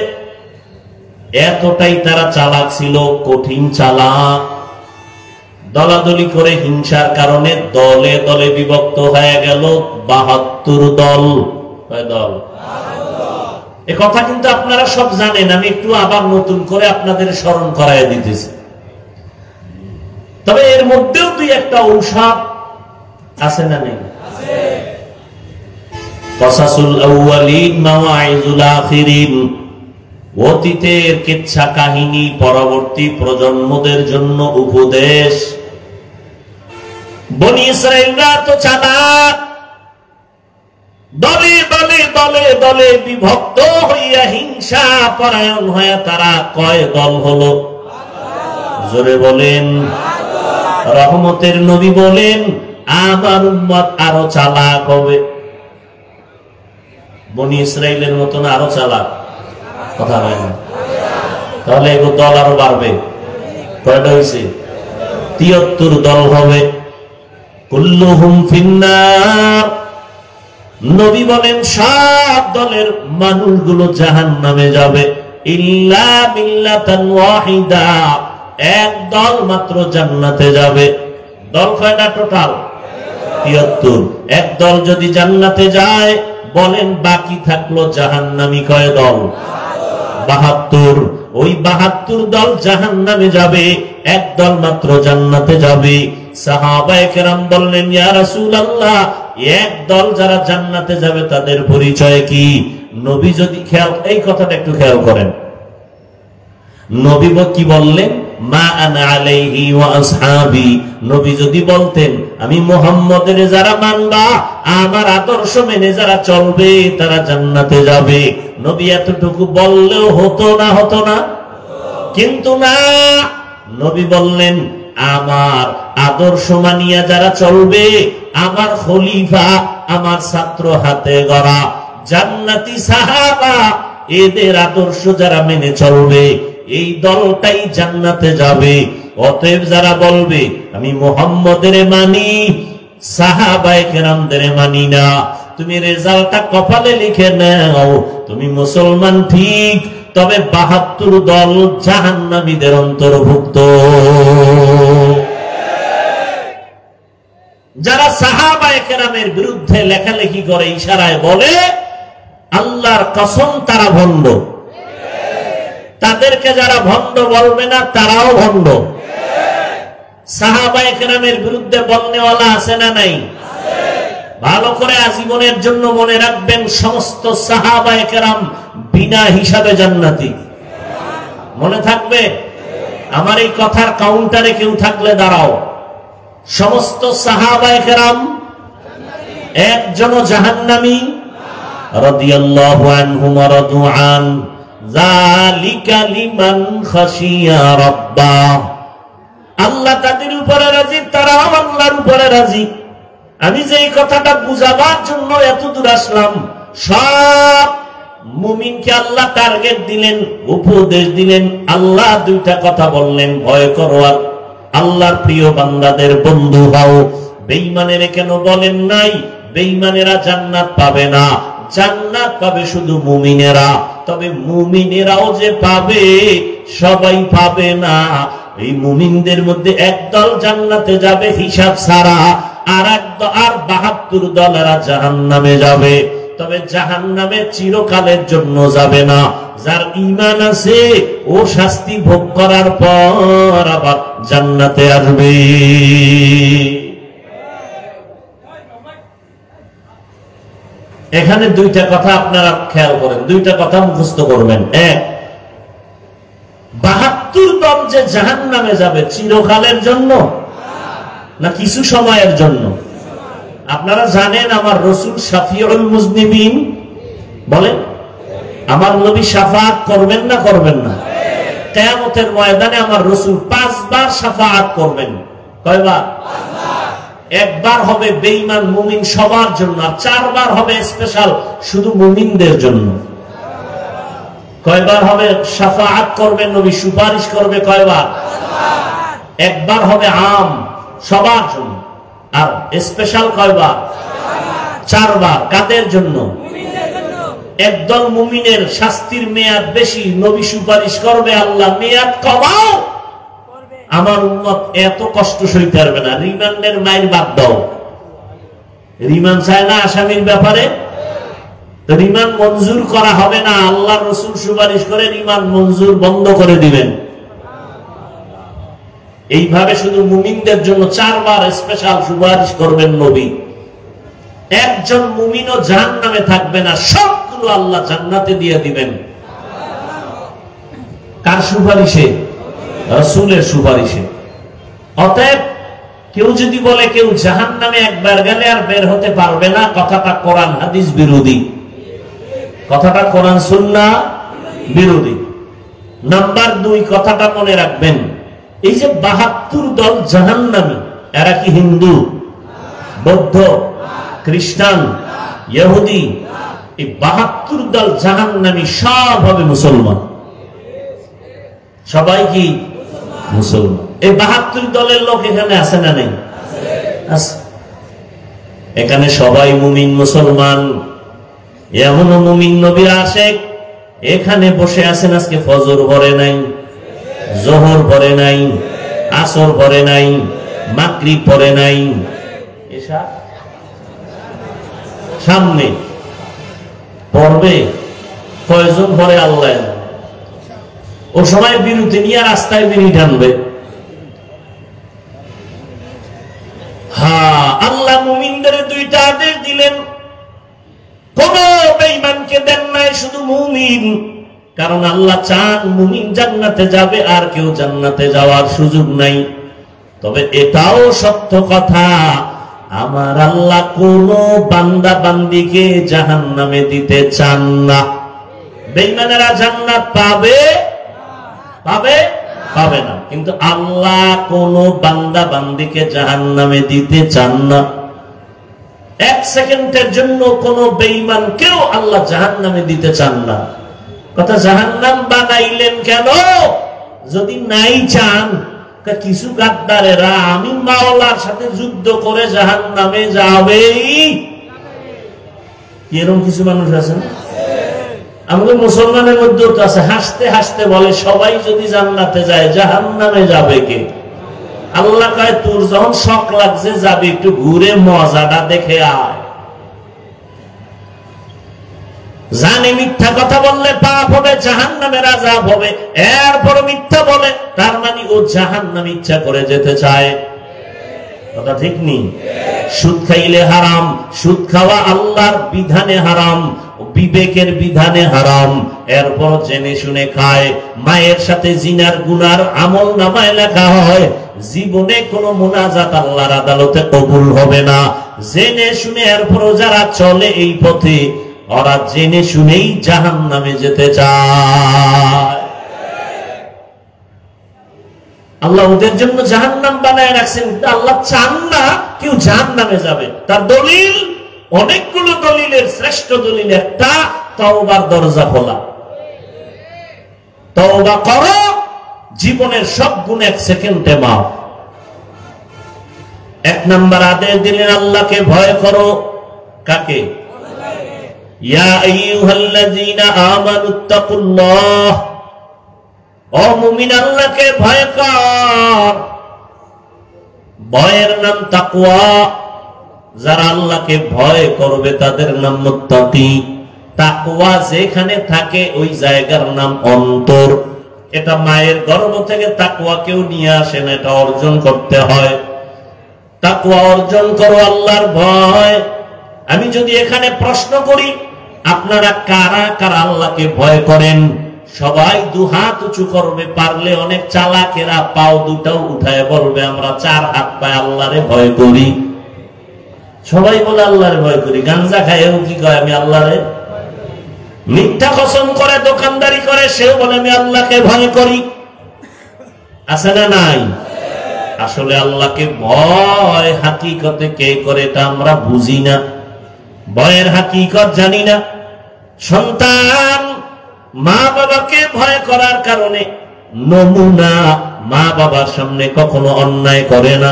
এতটাই তারা চালাক ছিল, কঠিন চালাক, দলাদলি করে হিংসার কারণে দলে দলে বিভক্ত হয়ে গেল ৭২ দল। দল এ কথা কিন্তু আপনারা সব জানেন, আমি একটু আবার নতুন করে আপনাদের স্মরণ করায় দিতেছি। তবে এর মধ্যেও দুই একটা ঔষধ আছে না নেই? কসাসুল আউয়ালিন মাওয়াইজুল আখিরিন, অতীতের কিচ্ছা কাহিনী পরবর্তী প্রজন্মদের জন্য উপদেশ। বনি ইসরাইলরা তো চালাক, দলে দলে দলে দলে বিভক্ত হইয়া হিংসা পরায়ণ হয়ে তারা কয় দল হলো? জোরে বলেন। রহমতের নবী বলেন আমার উম্মত আরো চালাক হবে। বনি ইসরাইলের মতন আরো চালাক? কথা হয় না। তাহলে এগুলো দল আরো বাড়বে। কয়টা হয়েছে? ৭৩ দল হবে। কুল্লুহুম ফিন্নার, নবী বলেন সব দলের মানুষগুলো জাহান্নামে যাবে ইল্লা মিল্লাতান ওয়াহিদা, এক দল মাত্র জান্নাতে যাবে। দল কয়টা টোটাল? ৭৩। এক দল যদি জান্নাতে যায়, বলেন বাকি থাকলো জাহান্নামী কয় দল? ৭২। ওই ৭২ দল জাহান্নামে যাবে, এক দল মাত্র জান্নাতে যাবে। সাহাবায়ে কেরাম বললেন, ইয়া রাসূলুল্লাহ, এক দল যারা জান্নাতে যাবে তাদের পরিচয় কি? নবী যদি এই কথাটা একটু খেয়াল করেন, নবী কি বললেন? মা আনা আলাইহি ওয়া আসহাবি। নবী যদি বলতেন আমি মুহাম্মদের যারা মানবা, আমার আদর্শ মেনে যারা চলবে তারা জান্নাতে যাবে, নবী এতটুকু বললেও হতো না? হতো না? কিন্তু না, নবী বললেন আমার আদর্শ মানিয়া যারা চলবে, আমার খলিফা, আমার ছাত্র হাতে গড়া জান্নাতি সাহাবা, এদের আদর্শ যারা মেনে চলবে এই দলটাই জান্নাতে যাবে। অতএব যারা বলবে আমি মুহাম্মদের মানি, সাহাবায়ে কেরামদের মানি না, তুমি রেজাল্টটা কপালে লিখে নাও, তুমি মুসলমান ঠিক, তবে ৭২ দল জাহান্নামীদের অন্তর্ভুক্ত। যারা সাহাবায়ে কেরামের বিরুদ্ধে লেখালেখি করে, ইশারায় বলে, আল্লাহর কসম তারা ভণ্ড। তাদেরকে যারা ভণ্ড বলবে না তারাও ভণ্ড। সাহাবায়ে কেরামের বিরুদ্ধে বলনেওয়ালা আছে না নাই? ভালো করে আজীবনের জন্য মনে রাখবেন, সমস্ত সাহাবায়ে কেরাম বিনা হিসাবে জান্নাতি। মনে থাকবে? আমার এই কথার কাউন্টারে কেউ থাকলে দাঁড়াও। সমস্ত সাহাবায়ে কেরাম একজনও জাহান্নামী? রাদিয়াল্লাহু আনহুম ওয়া রাদু আন, যালিকা লিমান খাশিয়া রাব্বাহ। আল্লাহ তাদের উপরে রাজি, তারাও আল্লাহর উপরে রাজি। আমি যে এই কথাটা বুঝাবার জন্য এত দূর আসলাম, সব মুমিনকে আল্লাহ টার্গেট দিলেন, উপদেশ দিলেন। আল্লাহ দুইটা কথা বললেন, ভয় করো আর আল্লাহর প্রিয় বান্দাদের বন্ধু হও। বেঈমানেরা কেন বলেন নাই? বেঈমানেরা জান্নাত পাবে না, জান্নাত পাবে শুধু মুমিনেরা। তবে মুমিনেরাও যে পাবে, সবাই পাবে না। এই মুমিনদের মধ্যে একদল জান্নাতে যাবে হিসাব ছাড়া, আর ৭২ দলেরা জাহান্নামে যাবে। তবে জাহান্নামে চিরকালের জন্য যাবে না। যার ঈমান আছে ও শাস্তি ভোগ করার পর আবার জান্নাতে আসবে। এখানে দুইটা কথা আপনারা খেয়াল করেন, দুইটা কথা মুখস্থ করবেন। এক, ৭২ দল যে জাহান্নামে যাবে চিরকালের জন্য না কিছু সময়ের জন্য? আপনারা জানেন আমার রাসূল শাফিউল মুজনিবিন, বলেন আমার নবী শাফাআত করবেন না করবেন না? কিয়ামতের ময়দানে আমার রাসূল ৫ বার শাফাআত করবেন। কয়বার? ৫ বার। একবার হবে বেঈমান মুমিন সবার জন্য, আর ৪ বার হবে স্পেশাল শুধু মুমিনদের জন্য। কয়বার হবে শাফাআত করবেন নবী, সুপারিশ করবে? কয়বার? ৫ বার। একবার হবে আম সবার জন্য, আর স্পেশাল কয়বার? ৪ বার। কাদের জন্য? একদল মুমিনের শাস্তির মেয়াদ বেশি, নবী সুপারিশ করবে, আল্লাহ মেয়াদ কমাও, আমার উম্মত এত কষ্ট সইতে পারবে না, রিমান্ডের মাইল বাদ দাও। রিমান্ড চায় না আসামির ব্যাপারে, তো রিমান্ড মঞ্জুর করা হবে না। আল্লাহ রাসূল সুপারিশ করে রিমান্ড মঞ্জুর বন্ধ করে দিবেন। এইভাবে শুধু মুমিনদের জন্য ৪ বার স্পেশাল সুপারিশ করবেন নবী। একজন মুমিনও জাহান্নামে থাকবে না, সবগুলো আল্লাহ জান্নাতে দিয়ে দিবেন। কার সুপারিশে? রাসূলের সুপারিশে। অতএব কেউ যদি বলে কেউ জাহান্নামে একবার গেলে আর বের হতে পারবে না, কথাটা কোরআন হাদিস বিরোধী, কথাটা কোরআন সুন্নাহ বিরোধী। নাম্বার ২, কথাটা মনে রাখবেন, এই যে ৭২ দল জাহান্নামী, এরা কি হিন্দু, বৌদ্ধ, খ্রিস্টান, ইহুদি? এই ৭২ দল জাহান্নামী সব হবে মুসলমান। সবাই কি মুসলমান? এই ৭২ দলের লোক এখানে আছে না নেই? আছে। এখানে সবাই মুমিন মুসলমান, এমনও মুমিন নবীর আশেক এখানে বসে আছেন, আজকে ফজর পড়ে নাই, জোহর পড়ে নাই, আসর পড়ে নাই, মাগরিব পড়ে নাই, এশা সামনে পড়বে, কয়জন পরে আল্লাহ। ও সময় বিরতি নিয়ে রাস্তায় বিড়ি টানবে। হ্যাঁ, আল্লাহ মুমিনদের দুইটা আদেশ দিলেন, কোন বেঈমানকে দেন নাই, শুধু মুমিন। কারণ আল্লাহ চান মুমিন জান্নাতে যাবে, আর কেউ জান্নাতে যাওয়ার সুযোগ নাই। তবে এটাও সত্য কথা, আমার আল্লাহ কোন বান্দা বান্দিকে জাহান্নামে দিতে চান না। বেঈমানেরা জান্নাত পাবে পাবে পাবে না, কিন্তু আল্লাহ কোন বান্দা বান্দিকে জাহান্নামে দিতে চান না। এক সেকেন্ডের জন্য কোন বেঈমান কেউ আল্লাহ জাহান্নামে দিতে চান না। কথা, জাহান্নাম বানাইলেন কেন? যদি নাই চান, কিছু গাদ্দারেরা আমি মাওলার সাথে যুদ্ধ করে জাহান্নামে যাবেই, এরকম কিছু মানুষ আছে না? আমাদের মুসলমানের মধ্যেও তো আছে, হাসতে হাসতে বলে সবাই যদি জান্নাতে যায় জাহান্নামে যাবে কে? আল্লাহ কয়, তোর যখন শখ লাগছে যাবে, একটু ঘুরে মজাটা দেখে আয়। জানে মিথ্যা কথা বললে পাপ হবে, জাহান্নামের আযাব হবে, এরপর মিথ্যা বলে, তার মানে ও জাহান্নামে ইচ্ছা করে যেতে চায়। কথা ঠিক নেই? সুদ খাইলে হারাম, সুদ খাওয়া আল্লাহর বিধানে হারাম, বিবেকের বিধানে হারাম, এরপর জেনে শুনে খায়। মায়ের সাথে জিনার গুনার আমল নামায় লেখা হয়, জীবনে কোনো মুনাজাত আল্লাহর আদালতে কবুল হবে না। জেনে শুনে এরপর যারা চলে এই পথে, ওরা জেনে শুনেই জাহান্নামে যেতে চায়। আল্লাহ ওদের জন্য জাহান্নাম বানায় রাখছেন, আল্লাহ চান না কেউ জাহান্নামে যাবে। তার দলিল, অনেকগুলো দলিলের শ্রেষ্ঠ দলিল একটা, তওবার দরজা খোলা। তওবা করো, জীবনের সব গুণ এক সেকেন্ডে মাফ। এক নাম্বার আদেশ দিলেন, আল্লাহকে ভয় করো। কাকে? ইয়া আইয়ুহাল্লাযীনা আমানুত্তাকুল্লাহ, ও মুমিন আল্লাহকে ভয় কর। ভয়ের নাম তাকওয়া। যারা আল্লাহকে ভয় করবে তাদের নাম মুত্তাকি। তাকওয়া যেখানে থাকে ওই জায়গার নাম অন্তর। এটা মায়ের গর্ভ থেকে তাকওয়া কেউ নিয়ে আসে না, এটা অর্জন করতে হয়। তাকওয়া অর্জন করো, আল্লাহর ভয়। আমি যদি এখানে প্রশ্ন করি, আপনারা কারা কারা আল্লাহকে ভয় করেন? সবাই দুহাত উঁচু করবে, পারলে অনেক চালাকেরা পাও দুটাও উঠায় বলবে আমরা 4 হাত পায়ে আল্লাহরে ভয় করি। সবাই বলে আল্লাহরে ভয় করি। গাঞ্জা খায়ও কি কয় আমি আল্লাহরে? মিথ্যা কসম করে দোকানদারি করে সেও বলে আমি আল্লাহকে ভয় করি। আছে না নাই? আসলে আল্লাহকে ভয় হাকিকতে কে করে এটা আমরা বুঝি না, ভয়ের হাকিকত জানি না। সন্তান মা বাবাকে ভয় করার কারণে নমুনা, মা বাবার সামনে কখনো অন্যায় করে না,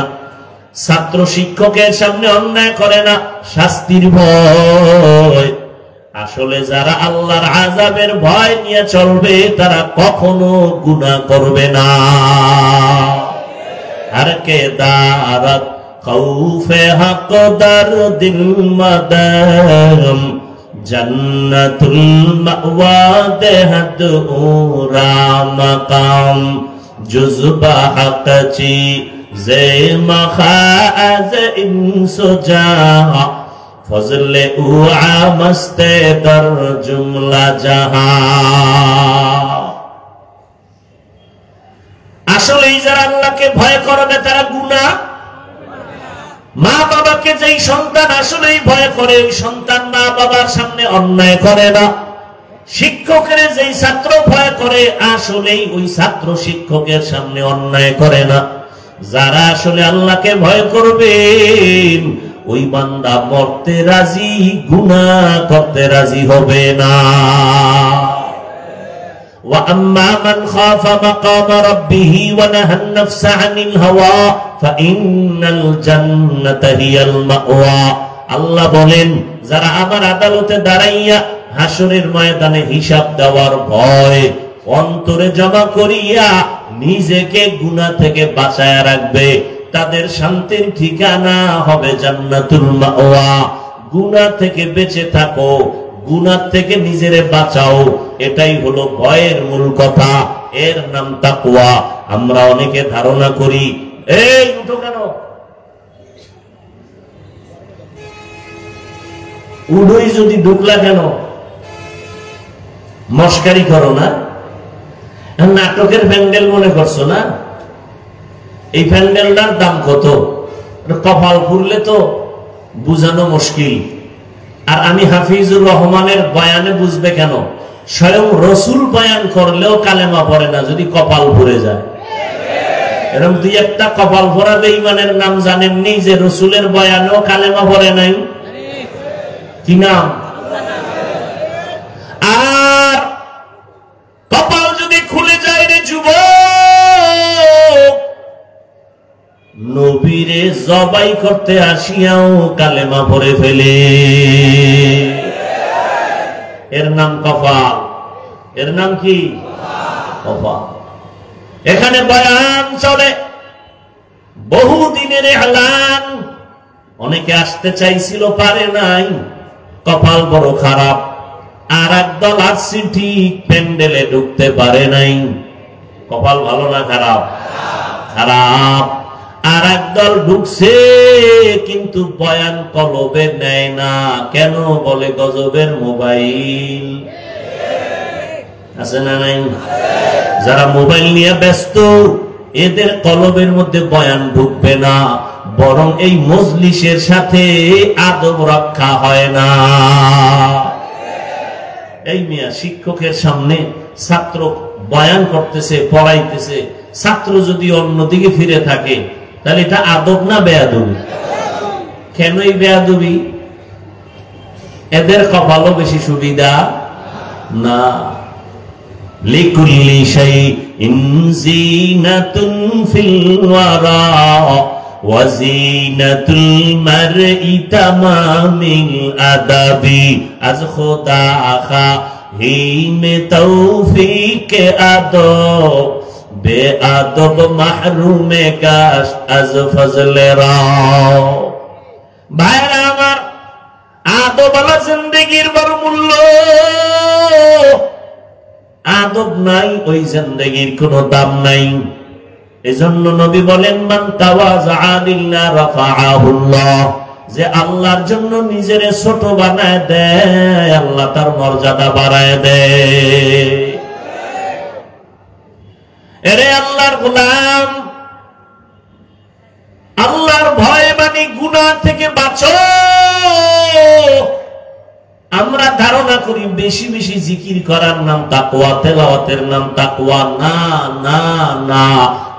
ছাত্র শিক্ষকের সামনে অন্যায় করে না, শাস্তির ভয়। আসলে যারা আল্লাহর আযাবের ভয় নিয়ে চলবে তারা কখনো গুনাহ করবে না। আর কে দারাত খৌফে হক দরদিল মাদাম, জান্নাতুল মাওয়া দেহত উরা মাকাম, জুজবা হকচি জে মখাজ ইনসুজা, ফজলে উআ মস্তে দর জুমলা জাহান। আসলে যারা আল্লাহকে ভয় করবে তারা গুনাহ। মা বাবাকে যেই সন্তান আসলেই ভয় করে, ওই সন্তান মা বাবার সামনে অন্যায় করে না। শিক্ষকের যেই ছাত্র ভয় করে, আসলেই ওই ছাত্র শিক্ষকের সামনে অন্যায় করে না। যারা আসলে আল্লাহকে ভয় করবেন ওই বান্দা মরতে রাজি, গুনাহ করতে রাজি হবে না। وَأَمَّا مَنْ خَافَ مَقَامَ رَبِّهِ وَنَهَى النَّفْسَ عَنِ الْهَوَى فَإِنَّ الْجَنَّةَ هِيَ الْمَأْوَى। আল্লাহ বলেন, যারা আমার আদালতে দাঁড়াইয়া হাসরের ময়দানে হিসাব দেওয়ার ভয় অন্তরে জমা করিয়া নিজেকে গুনাহ থেকে বাঁচায়া রাখবে, তাদের শান্তির ঠিকানা হবে জান্নাতুল মাওয়া। গুনাহ থেকে বেঁচে থাকো, গুনাহ থেকে নিজেরে বাঁচাও, এটাই হলো ভয়ের মূল কথা। এর নাম তাকওয়া। আমরা অনেকে ধারণা করি, এই উঠো কেন, উড়োই যদি ঢুকলা কেন, মস্কারি করো না, নাটকের প্যান্ডেল মনে করছো না? এই প্যান্ডেলটার দাম কত? কপাল ফুললে তো বুঝানো মুশকিল। আর আমি হাফিজুর রহমানের বয়ানে বুঝবে কেন? স্বয়ং রসুল বয়ান করলেও কালেমা পড়ে না যদি কপাল ভরে যায়। এরকম দুই একটা কপাল ভরা বেঈমানের নাম জানেননি যে রসুলের বয়ানেও কালেমা পড়ে নাই? কি নাম? আর কপাল যদি খুলে যায় রে যুবক, নবীরে জবাই করতে আসিয়াও কালেমা পড়ে ফেলে। এর নাম কপাল। এর নাম কি? কপাল। এখানে বয়ান চলে, বহুদিনের এলান। অনেকে আসতে চাইছিল, পারে নাই, কপাল বড় খারাপ। আর একদল আসছি ঠিক, প্যান্ডেলে ঢুকতে পারে নাই। কপাল ভালো না খারাপ? খারাপ। আর একদল ঢুকছে কিন্তু বয়ান কলবে নেয় না। কেন? বলে গজবের মোবাইল আছে না নাই? যারা মোবাইল নিয়ে ব্যস্ত, এদের কলবের মধ্যে বয়ান ঢুকবে না, বরং এই মজলিসের সাথে আদব রক্ষা হয় না। এই মিয়া শিক্ষকের সামনে ছাত্র বয়ান করতেছে, পড়াইতেছে, ছাত্র যদি অন্যদিকে ফিরে থাকে তাহলে এটা আদব না বেয়াদবি? কেন এই বেয়াদবি? এদের কপালও বেশি সুবিধা না। লিকুল্লি শাইইন যিনাতুন ফিল ওয়ারা ওয়া যিনাতুল মারই তামামিল আদাবি। আজ খোদা খাহিমে তৌফিক আদব, বেআদব মাহরুমে কাশ আজ ফজলে রাও। ভাইরা আমার, আদবওয়ালা জিন্দেগির বড় মূল্য। আদব নাই, ওই জিন্দেগির কোনো দাম নাই। এজন্য নবী বলেন, মান তাওয়াযা লিল্লাহ রাফাআহুল্লাহ। যে আল্লাহর জন্য নিজেরে ছোট বানায় দেয়, আল্লাহ তার মর্যাদা বাড়ায় দেয়। এরে আল্লাহর গোলাম, আল্লাহর ভয় মানে গুনাহ থেকে বাঁচো। আমরা ধারণা করি বেশি বেশি জিকির করার নাম তাকওয়া, তেলাওয়াতের নাম তাকওয়া। না না না,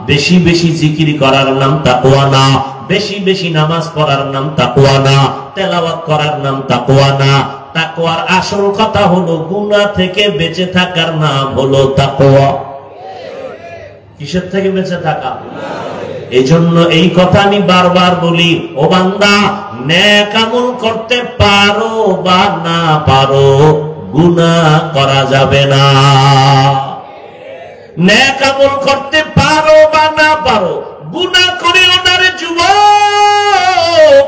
বেশি বেশি জিকির করার নাম তাকওয়া না, বেশি বেশি নামাজ পড়ার নাম তাকওয়া না, তেলাওয়াত করার নাম তাকওয়া না। তাকওয়ার আসল কথা হলো গুনাহ থেকে বেঁচে থাকার নাম হলো তাকওয়া। কিসের থেকে বেঁচে থাকা? এই জন্য এই কথা আমি বারবার বলি, ও বান্দা, নেক আমল করতে পারো বা না পারো, গুনাহ করা যাবে না। নেক আমল করতে পারো বা না পারো, গুনাহ করিও না রে যুবক।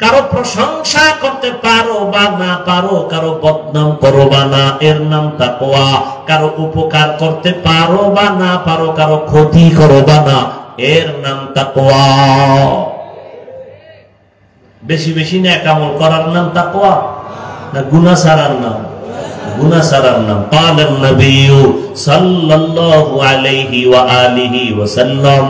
কারো প্রশংসা করতে পারো বা না পারো, কারো বদনাম করো বা না, এর নাম তাকওয়া। কারো উপকার করতে পারো বা না পারো, কারো ক্ষতি করো বা না, এর নাম তাকওয়া। বেশি বেশি নেক আমল করার নাম তাকওয়া না গুনাহ ছাড়ার নাম? গুনাহ ছাড়ার নাম। ক্বালান নবিয়্যু সাল্লাল্লাহু আলাইহি ওয়া আলিহি ওয়া সাল্লাম,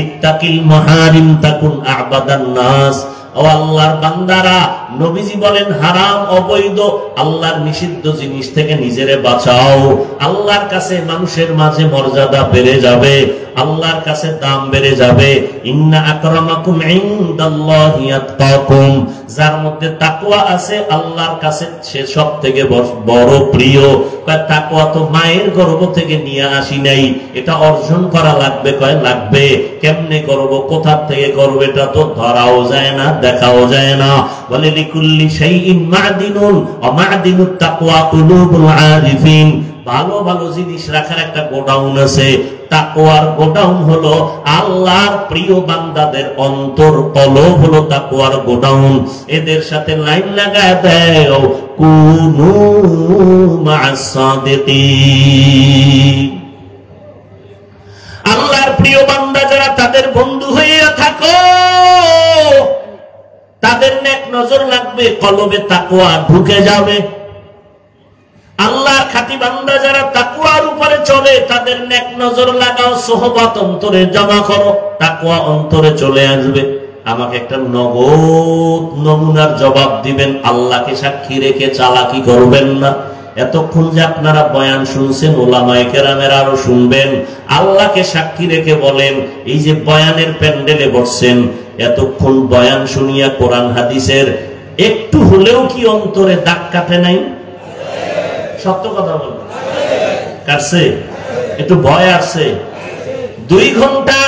ইত্তাকিল মাহারিম তাকুন আ'বাদান নাস। ও আল্লাহর বান্দারা, নবীজি বলেন হারাম, অবৈধ, আল্লাহর নিষিদ্ধ জিনিস থেকে নিজেরে বাঁচাও। আল্লাহর কাছে মানুষের মাঝে মর্যাদা বেড়ে যাবে, আল্লাহর কাছে দাম বেড়ে যাবে। ইন্না আকরামাকুম ইনদাল্লাহি আতকাকুম, যার মধ্যে তাকওয়া আছে আল্লাহর কাছে সে সবথেকে বড় প্রিয়। কয় তাকওয়া তো মায়ের গর্ভ থেকে নিয়ে আসি নাই, এটা অর্জন করা লাগবে। কয় লাগবে। কেমনে করব, কোথা থেকে করব, এটা তো ধরাও যায় না, দেখাও যায় না। বলে লিকুল্লি শাইইন মা'দিনুন ওয়া মা'দিনুত তাকওয়া কুলুবুল আরিফিন। ভালো ভালো জিনিস রাখার একটা গোডাউন আছে, তাকওয়ার গোডাউন হলো আল্লাহর প্রিয় বান্দাদের অন্তর, কলব হলো তাকওয়ার গোডাউন। এদের সাথে লাইন লাগায় দেও, কুনু মা'আস সাদিকিন। আল্লাহর প্রিয় বান্দা যারা, তাদের বন্ধু হইয়া থাকো। তাদের নেক নজর লাগবে, কলবে তাকওয়া ঢুকে যাবে। আল্লাহর খাঁটি বান্দা যারা তাকওয়ার উপরে চলে, তাদের নেক নজর লাগাও, সোহবত অন্তরে জমা করো, তাকওয়া অন্তরে চলে আসবে। আমাকে একটা নগদ নমুনার জবাব দিবেন, আল্লাহকে সাক্ষী রেখে চালাকি করবেন না। এতক্ষণ যে আপনারা বয়ান শুনছেন, ওলামায়ে কেরামের আরো শুনবেন। আল্লাহকে সাক্ষী রেখে বলেন, এই যে বয়ানের প্যান্ডেলে বসছেন, এতক্ষণ বয়ান শুনিয়া কোরআন হাদিসের একটু হলেও কি অন্তরে দাগ কাটে নাই? সত্য কথা বলবেন, কাটছে? একটু ভয় আসছে? 2 ঘন্টা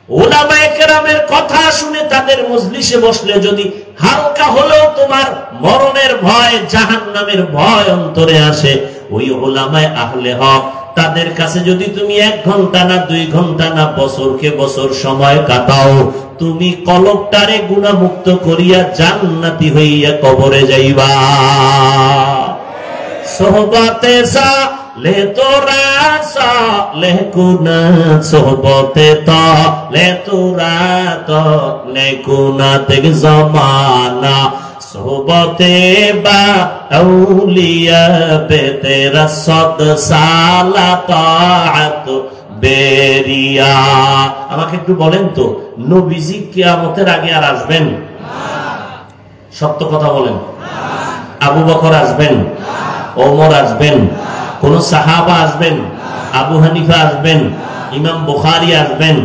উলামায়ে কেরামের কথা শুনে তাদের মজলিসে বসলে যদি হালকা হলেও তোমার মরণের ভয়, জাহান্নামের ভয় অন্তরে আসে, ওই উলামায়ে আহলে হক তাদের কাছে যদি তুমি 1 ঘন্টা না 2 ঘন্টা না বছরকে বছর সময় কাটাও, তুমি কলবটারে গুনাহমুক্ত করিয়া জান্নাতি হইয়া কবরে যাইবা। সোহবতে সালে তোরা সালে কুনা, সোহবতে তালে তোরা তালে কুনা, দেখ জমানা সোহবতে বা আউলিয়া বে তেরা সদ সালা তাআত বেরিয়া। আমাকে একটু বলেন তো, নবীজি কিয়ামতের আগে আর আসবেন? সত্য কথা বলেন। আবু বকর আসবেন? ওমর আসবেন? কোন সাহাবা আসবেন? আবু হানিফা আসবেন? ইমাম বুখারী আসবেন?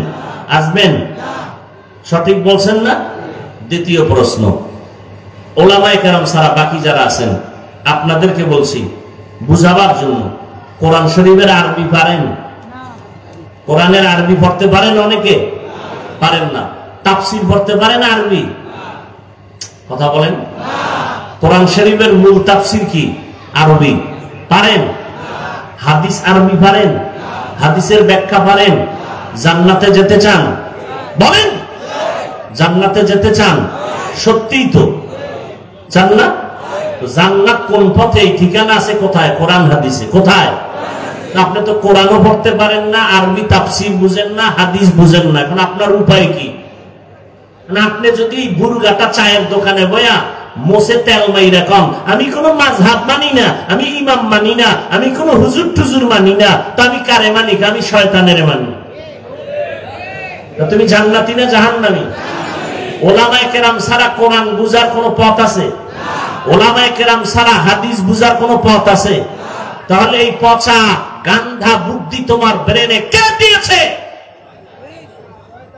আসবেন? সঠিক বলছেন না? দ্বিতীয় প্রশ্ন, ওলামায়ে কেরাম ছাড়া বাকি যারা আছেন, আপনাদেরকে বলছি বুঝাবার জন্য, কোরআন শরীফের আরবি পারেন? কোরআনের আরবি পড়তে পারেন? অনেকে পারেন না। তাফসীর পড়তে পারেন আরবি? কথা বলেন। কোরআন শরীফের মূল তাফসীর কি? আরবি। পারেন? হাদিস আরবি পারেন? হাদিসের ব্যাখ্যা পারেন? জান্নাতে যেতে চান? বলেন, জান্নাতে যেতে চান? সত্যিই তো চান না? জান্নাত কোন পথে, ঠিকানা আছে কোথায়? কোরআন হাদিসে। কোথায়? আপনি তো কোরআনও পড়তে পারেন না, আরবি তাফসীর বুঝেন না, হাদিস বুঝেন না, এখন আপনার উপায় কি? আপনি যদি বুরগাটা চায়ের দোকানে বয়া মোসে তেল মাইরা কম, আমি কোন মাযহাব মানি না, আমি ইমাম মানি না, আমি কোন হুজুর টুজুর মানি না, তো আমি কারে মানি? আমি শয়তানের মানি। তুমি জান্নাতি না জাহান্নামী? ওলামায়ে কেরাম ছাড়া কোরআন বুঝার কোন পথ আছে? ওলামায়ে কেরাম ছাড়া হাদিস বুঝার কোন পথ আছে? তাহলে এই পচা গান্ধা বুদ্ধি তোমার ব্রেনে কে দিয়েছে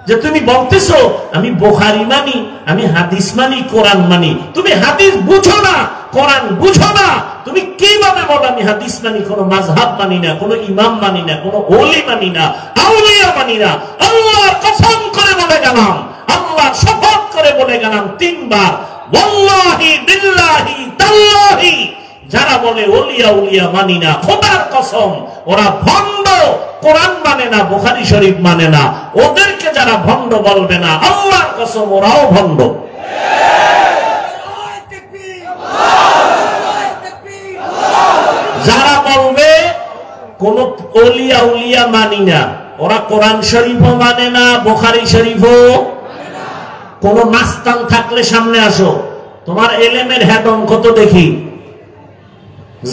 যে তুমি বলতেছো আমি বুখারী মানি, আমি হাদিস মানি, কোরআন মানি? তুমি হাদিস বুঝো না, কোরআন বুঝো না, তুমি কিভাবে বলো আমি হাদিস মানি? কোন মাযহাব মানি না, কোন ইমাম মানি না, কোন ওলি মানি না, আউলিয়া মানি না। আল্লাহর কসম করে বলে গেলাম, আল্লাহর শপথ করে বলে গেলাম 3 বার, ওয়াল্লাহি বিল্লাহি তাল্লাহি, যারা বলে ওলিয়া উলিয়া মানি না, খোদার কসম ওরা ভণ্ড। কোরআন মানে না, বুখারী শরীফ মানে না, ওদেরকে যারা ভণ্ড বলবে না, আল্লাহর কসম ওরাও ভণ্ড। যারা বলবে কোন ওলিয়া উলিয়া মানি না, ওরা কোরআন শরীফও মানে না, বুখারী শরীফও। কোন মাস্তান থাকলে সামনে আসো, তোমার এলেমের হেদন কত দেখি।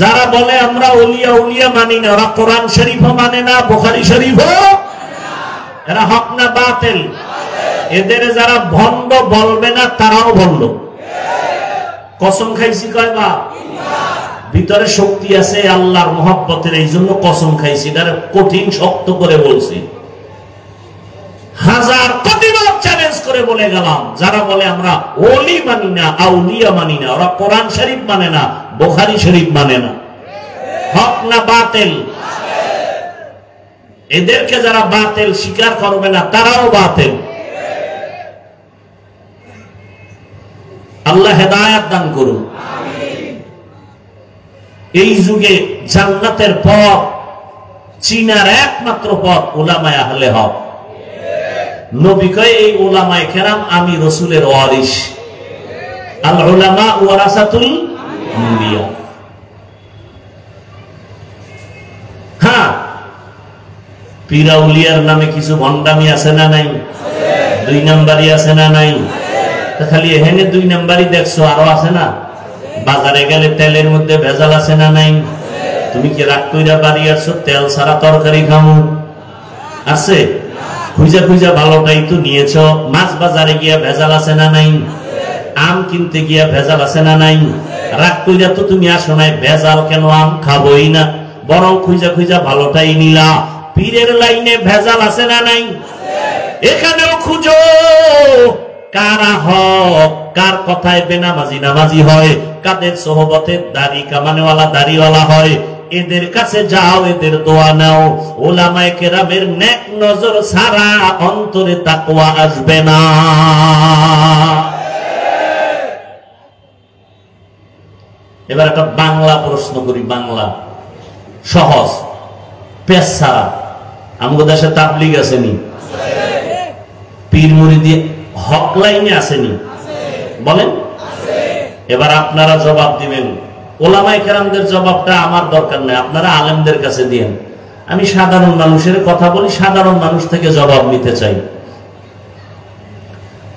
যারা বলে আমরা ওলিয়া উলিয়া মানি না, ওরা কোরআন শরীফও মানে না, বুখারী শরীফও। এরা হক না বাতিল? এদের যারা ভণ্ড বলবে না, তারাও ভণ্ড। কসম খাইছি কয়বার? ভিতরে শক্তি আছে আল্লাহর মহব্বতের, এই জন্য কসম খাইছি, এটা কঠিন শক্ত করে বলছি। হাজার কোটিবার চ্যালেঞ্জ করে বলে গেলাম, যারা বলে আমরা ওলি মানি না, আউলিয়া মানি না, ওরা কোরআন শরীফ মানে না, বুখারী শরীফ মানে না। হক না বাতিল? এদেরকে যারা বাতিল স্বীকার করবে না তারাও বাতিল। আল্লাহ হেদায়েত দান করুন। এই যুগে জান্নাতের পথ চিনার একমাত্র পথ উলামায়ে আহলে হক। নবী কয় এই উলামায়ে কেরাম আমি রাসূলের ওয়ারিস, আল উলামা ওয়ারাসাতুল আম্বিয়া। হ্যাঁ, পীর আউলিয়ার নামে কিছু ভণ্ডামি আছে না নাই? দুই নাম্বারই আছে না নাই? খালি এখানে দুই নাম্বারই দেখছো, আরো আছে না? বাজারে গেলে তেলের মধ্যে ভেজাল আছে না নাই? তুমি কি রাগ কইরা বাড়ি আসছো তেল ছাড়া তরকারি খামু? আছে? খুঁজা খুঁজা ভালোটাই তো নিয়েছ। মাছ বাজারে গিয়া ভেজাল আছে না নাই? আম কিনতে গিয়া ভেজাল আছে না নাই? রাগ কইরা তো তুমি আসো নাই, ভেজাল কেন আম খাবোই না, বরং খুঁজা খুঁজা ভালোটাই নিলা। পীরের লাইনে ভেজাল আছে না নাই? এখানেও খুঁজো কারা হক, কার কথায় বেনামাজি নামাজি হয়, কাদের সোহবতে দাড়ি কামানেওয়ালা দাড়িওয়ালা হয়, এদের কাছে যাও, এদের দোয়া নাও। উলামায়ে কেরামের নেক নজর ছাড়া অন্তরে তাকওয়া আসবে না। এবার একটা বাংলা প্রশ্ন করি, বাংলা সহজ, পেশ ছাড়া। আমাদের দেশে তাবলীগ আসেনি? পীর মুরিদি হক লাইনে আসেনি? বলেন। এবার আপনারা জবাব দিবেন। ওলামায়ে কেরামদের জবাবটা আমার দরকার নেই, আপনারা আলেমদের কাছে দিয়েন। আমি সাধারণ মানুষের কথা বলি, সাধারণ মানুষ থেকে জবাব নিতে চাই।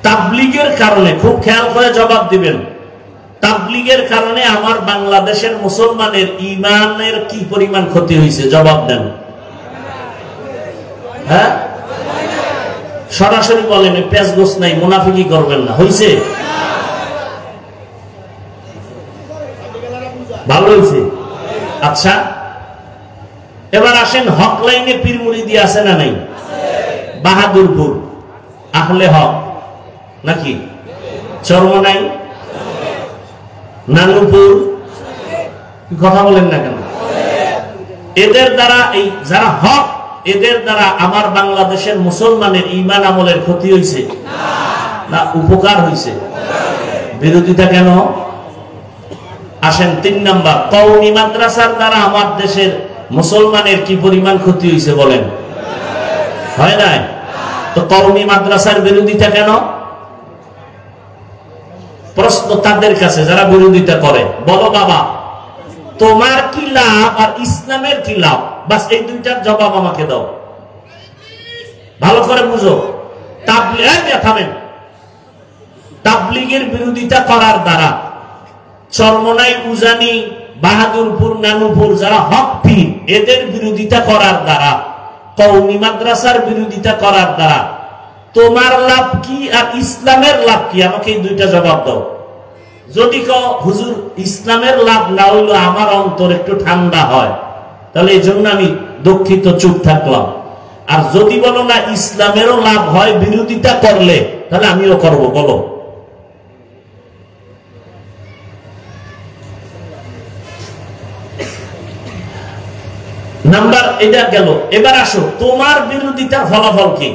তাবলীগের কারণে, খুব খেয়াল করে জবাব দিবেন, তাবলীগের কারণে আমার বাংলাদেশের মুসলমানের ঈমানের কি পরিমাণ ক্ষতি হয়েছে? জবাব দেন। হ্যাঁ, সরাসরি বলেন, পেঁচগোছ নাই, মুনাফিকি করবেন না। হইছে? ভালো হয়েছে? আচ্ছা, এবার আসেন হক লাইনে পীর মুরিদি আছে না নাই? বাহাদুরপুর আহলে হক নাকি? চরমনাই, নানুপুর, কথা বলেন না কেন? এদের দ্বারা, এই যারা হক, এদের দ্বারা আমার বাংলাদেশের মুসলমানের ঈমান আমলের ক্ষতি হয়েছে না উপকার হয়েছে? বিরোধিতা কেন? আসেন 3 নাম্বার, কওমি মাদ্রাসার দ্বারা আমার দেশের মুসলমানের কি পরিমাণ ক্ষতি হয়েছে বলেন? হয় নাই? তো কওমি মাদ্রাসার বিরোধিতা কেন? প্রশ্ন তাদের কাছে যারা বিরোধিতা করে। বলো বাবা, তোমার কি লাভ আর ইসলামের কি লাভ? বাস এই দুইটার জবাব আমাকে দাও, ভালো করে বুঝো। তাবলীগের বিরোধিতা করার দ্বারা, চরমনাই, উজানি, বাহাদুরপুর, নানুপুর যারা হক পীর, এদের বিরোধিতা করার দ্বারা, কওমি মাদ্রাসার বিরোধিতা করার দ্বারা তোমার লাভ কি আর ইসলামের লাভ কি? আমাকে এই দুইটা জবাব দাও। যদি কও হুজুর ইসলামের লাভ না হইলো আমার অন্তর একটু ঠান্ডা হয়, তাহলে এই জন্য আমি দুঃখিত, চুপ থাকলাম। আর যদি বলো না ইসলামেরও লাভ হয় বিরোধিতা করলে, তাহলে আমিও করব। বলো। নাম্বার এটা গেল। এবার আসো, তোমার বিরোধিতার ফলাফল কি?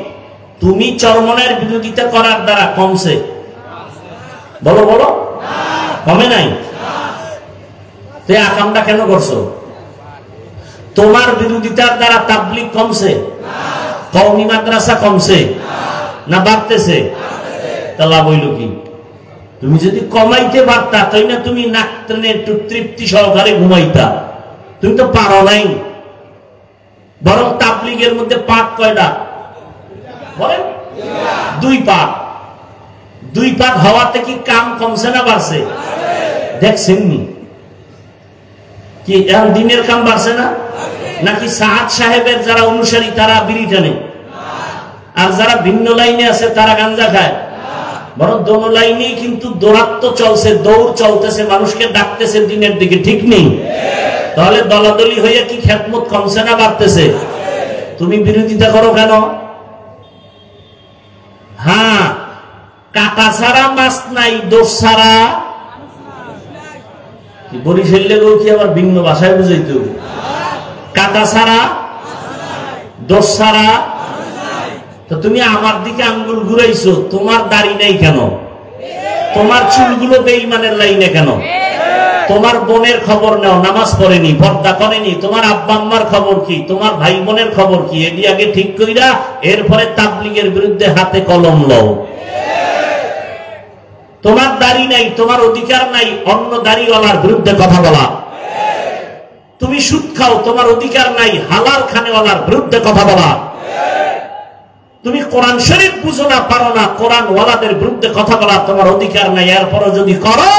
তুমি চরমনের বিরোধিতা করার দ্বারা কমছে? বলো বলো, কমে নাই? তো আকামটা কেন করছো? তোমার বিরোধিতার দ্বারা তাবলীগ কমছে? কওমি মাদ্রাসা কমছে না বাড়তেছে? তা লাভ হইল কি? তুমি যদি কমাইতে পারতা, তাই না তুমি নাক টেনে একটু তৃপ্তি সহকারে ঘুমাইতা। তুমি তো পারো নাই। বরং তাবলীগের মধ্যে পাক কয়টা বলেন? 2 পাক। 2 পাক হওয়াতে কি কাম কমছে না বাড়ছে? দেখছেন নি কি এখন দিনের কাম বাড়ছে না? নাকি সাদ সাহেবের যারা অনুসারী তারা বিড়ি টানে, আর যারা ভিন্ন লাইনে আছে তারা গাঞ্জা খায়? বরং দোনো লাইনেই কিন্তু দৌড়াত্ম চলছে, দৌড় চলতেছে, মানুষকে ডাকতেছে দিনের দিকে, ঠিক নেই? তাহলে দলাদলি হইয়া কি খেদমত কমছে না বাড়তেছে? তুমি বিরোধিতা করো কেন? হ্যাঁ, কাটা ছাড়া মাছ নাই, দোষ ছাড়া বরিশালে গো কি আবার ভিন্ন ভাষায় বুঝাইতে হবে? কাটা ছাড়া দোষ ছাড়া। তো তুমি আমার দিকে আঙ্গুল ঘুরাইছো, তোমার দাড়ি নাই কেন? তোমার চুলগুলো বেঈমানের লাইনে কেন? তোমার বোনের খবর নাও, নামাজ পড়েনি, পর্দা করেনি, তোমার আব্বা আম্মার খবর কি, তোমার ভাই বোনের খবর কি, এটি আগে ঠিক কইরা এরপরে তাবলীগের বিরুদ্ধে হাতে কলম লও। তোমার দাড়ি নাই, তোমার অধিকার নাই অন্য দাড়িওয়ালার বিরুদ্ধে কথা বলা। তুমি সুদ খাও, তোমার অধিকার নাই হালাল খানেওয়ালার বিরুদ্ধে কথা বলা। তুমি কোরআন শরীফ বুঝো না, পারো না, কোরআন ওয়ালাদের বিরুদ্ধে কথা বলা তোমার অধিকার নাই। এরপরও যদি করো,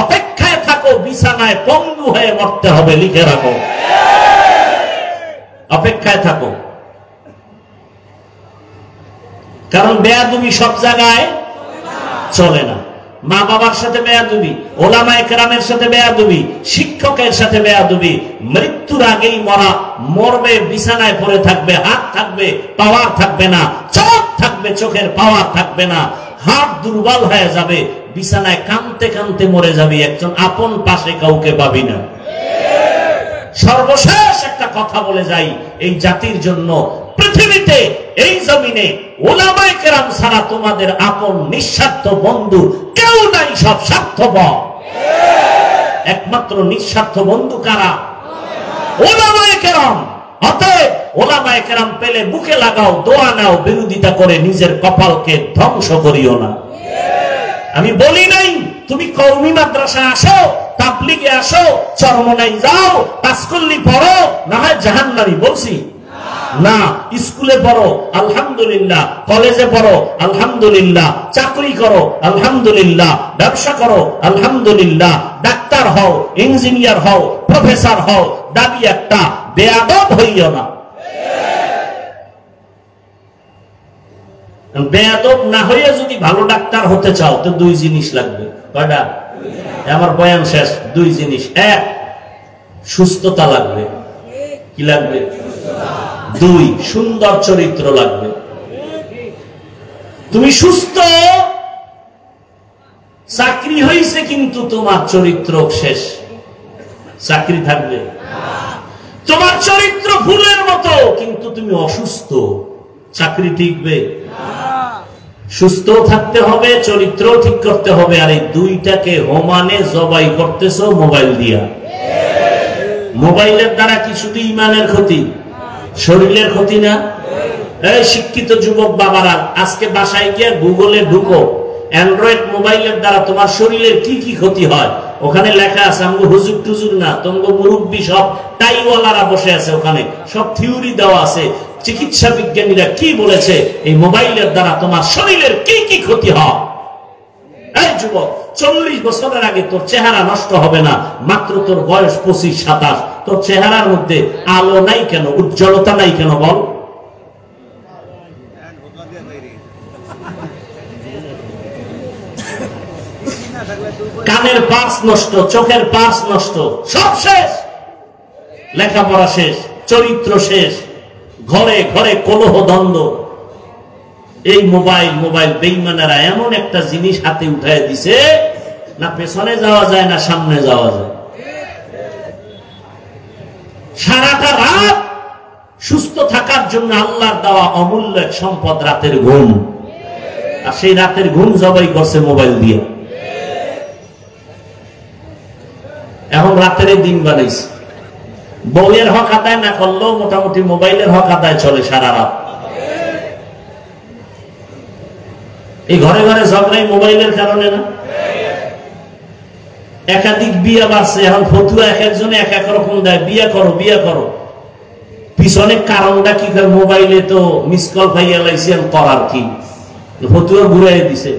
অপেক্ষায় থাকো, বিছানায় পঙ্গু হয়ে মরতে হবে, লিখে রাখো। অপেক্ষায় থাকো, কারণ বেয়াদবি সব জায়গায় চলে না। মা বাবার সাথে বেয়াদবি, ওলামায়ে কেরামের সাথে বেয়াদবি, শিক্ষকের সাথে বেয়াদবি। মৃত্যুর আগেই মরা, মরবে, বিছানায় পড়ে থাকবে, হাত থাকবে, পাওয়ার থাকবে না, চোখ থাকবে, চোখের পাওয়ার থাকবে না, হাত দুর্বল হয়ে যাবে, বিছানায় কাঁদতে কাঁদতে মরে যাবে, একজন আপন পাশে কাউকে পাবি না। সর্বশেষ একটা কথা বলে যাই, এই জাতির জন্য পৃথিবীতে, এই জমিনে ওলামায়ে কেরাম ছাড়া তোমাদের আপন নিঃস্বার্থ বন্ধু কেউ নাই, সব স্বার্থপর। একমাত্র নিঃস্বার্থ বন্ধু কারা? ওলামায়ে কেরাম। অতএব ওলামায়ে কেরাম পেলে বুকে লাগাও, দোয়া নাও, বিরোধিতা করে নিজের কপালকে ধ্বংস করিও না। আমি বলি নাই তুমি কওমি মাদ্রাসা আসো, তাবলীগে আসো, চরমনাই যাও, তাসকুল্লি পড়ো, না হয় জাহান্নামী, বলছি না। স্কুলে পড়ো আলহামদুলিল্লাহ, কলেজে পড়ো আলহামদুলিল্লাহ, চাকরি করো আলহামদুলিল্লাহ, ব্যবসা করো আলহামদুলিল্লাহ, ডাক্তার হও, ইঞ্জিনিয়ার হও, প্রফেসর হও, দাবি একটা, বেয়াদব হইও না। বেয়াদব না হয়ে যদি ভালো ডাক্তার হতে চাও তো দুই জিনিস লাগবে। কয়টা? আমার বয়ান শেষ। দুই জিনিস। এক, সুস্থতা লাগবে। কি লাগবে? দুই, সুন্দর চরিত্র লাগবে। তুমি সুস্থ, চাকরি হয়েছে, কিন্তু তোমার চরিত্র শেষ, চাকরি থাকবে। তোমার চরিত্র ফুলের মতো, কিন্তু তুমি অসুস্থ, চাকরি টিকবে? সুস্থ থাকতে হবে, চরিত্র ঠিক করতে হবে। আর এই দুইটাকে হোমানে জবাই করতেছো মোবাইল দিয়া। মোবাইলের দ্বারা কি শুধু ইমানের ক্ষতি, শরীরের ক্ষতি না? এই শিক্ষিত যুবক বাবারা, আজকে বাসায় গিয়ে গুগলে ঢুকো, অ্যান্ড্রয়েড মোবাইলের দ্বারা তোমার শরীরের কি কি ক্ষতি হয় ওখানে লেখা আছে। আমগো হুজুর টুজুর না, তোমগো মুরব্বী সব টাইওয়ালারা বসে আছে, ওখানে সব থিওরি দেওয়া আছে, চিকিৎসা বিজ্ঞানীরা কি বলেছে এই মোবাইলের দ্বারা তোমার শরীরের কি কি ক্ষতি হয়। এই যুবক, 40 বছরের আগে তোর চেহারা নষ্ট হবে না, মাত্র তোর বয়স 25-27, তোর চেহারার মধ্যে আলো নাই কেন, উজ্জ্বলতা নাই কেন বল? কানের পার্স নষ্ট, চোখের পার্স নষ্ট, সব শেষ, লেখাপড়া শেষ, চরিত্র শেষ, ঘরে ঘরে কলহ দ্বন্দ্ব। এই মোবাইল বেঈমানেরা এমন একটা জিনিস হাতে উঠায় দিছে, না পেছনে যাওয়া যায় না সামনে যাওয়া যায়। সারাটা রাত সুস্থ থাকার জন্য আল্লাহর দেওয়া অমূল্য এক সম্পদ রাতের ঘুম, আর সেই রাতের ঘুম জবাই করছে মোবাইল দিয়ে। এখন রাতের দিন বানাইছে, বউয়ের হক আদায় না করলেও মোটামুটি মোবাইলের হক আদায় চলে সারা রাত। এই ঘরে ঘরে ঝগড়াই মোবাইলের কারণে না? একাধিক বিয়ে বাড়ছে, এখন ফতুয়া এক একজনে এক এক রকম দেয়, বিয়ে করো বিয়ে করো। পিছনে কারণটা কি? মোবাইলে তো মিস কল পাইয়া লাইছি, করার কি? ফতুয়া ঘুরাই দিছে।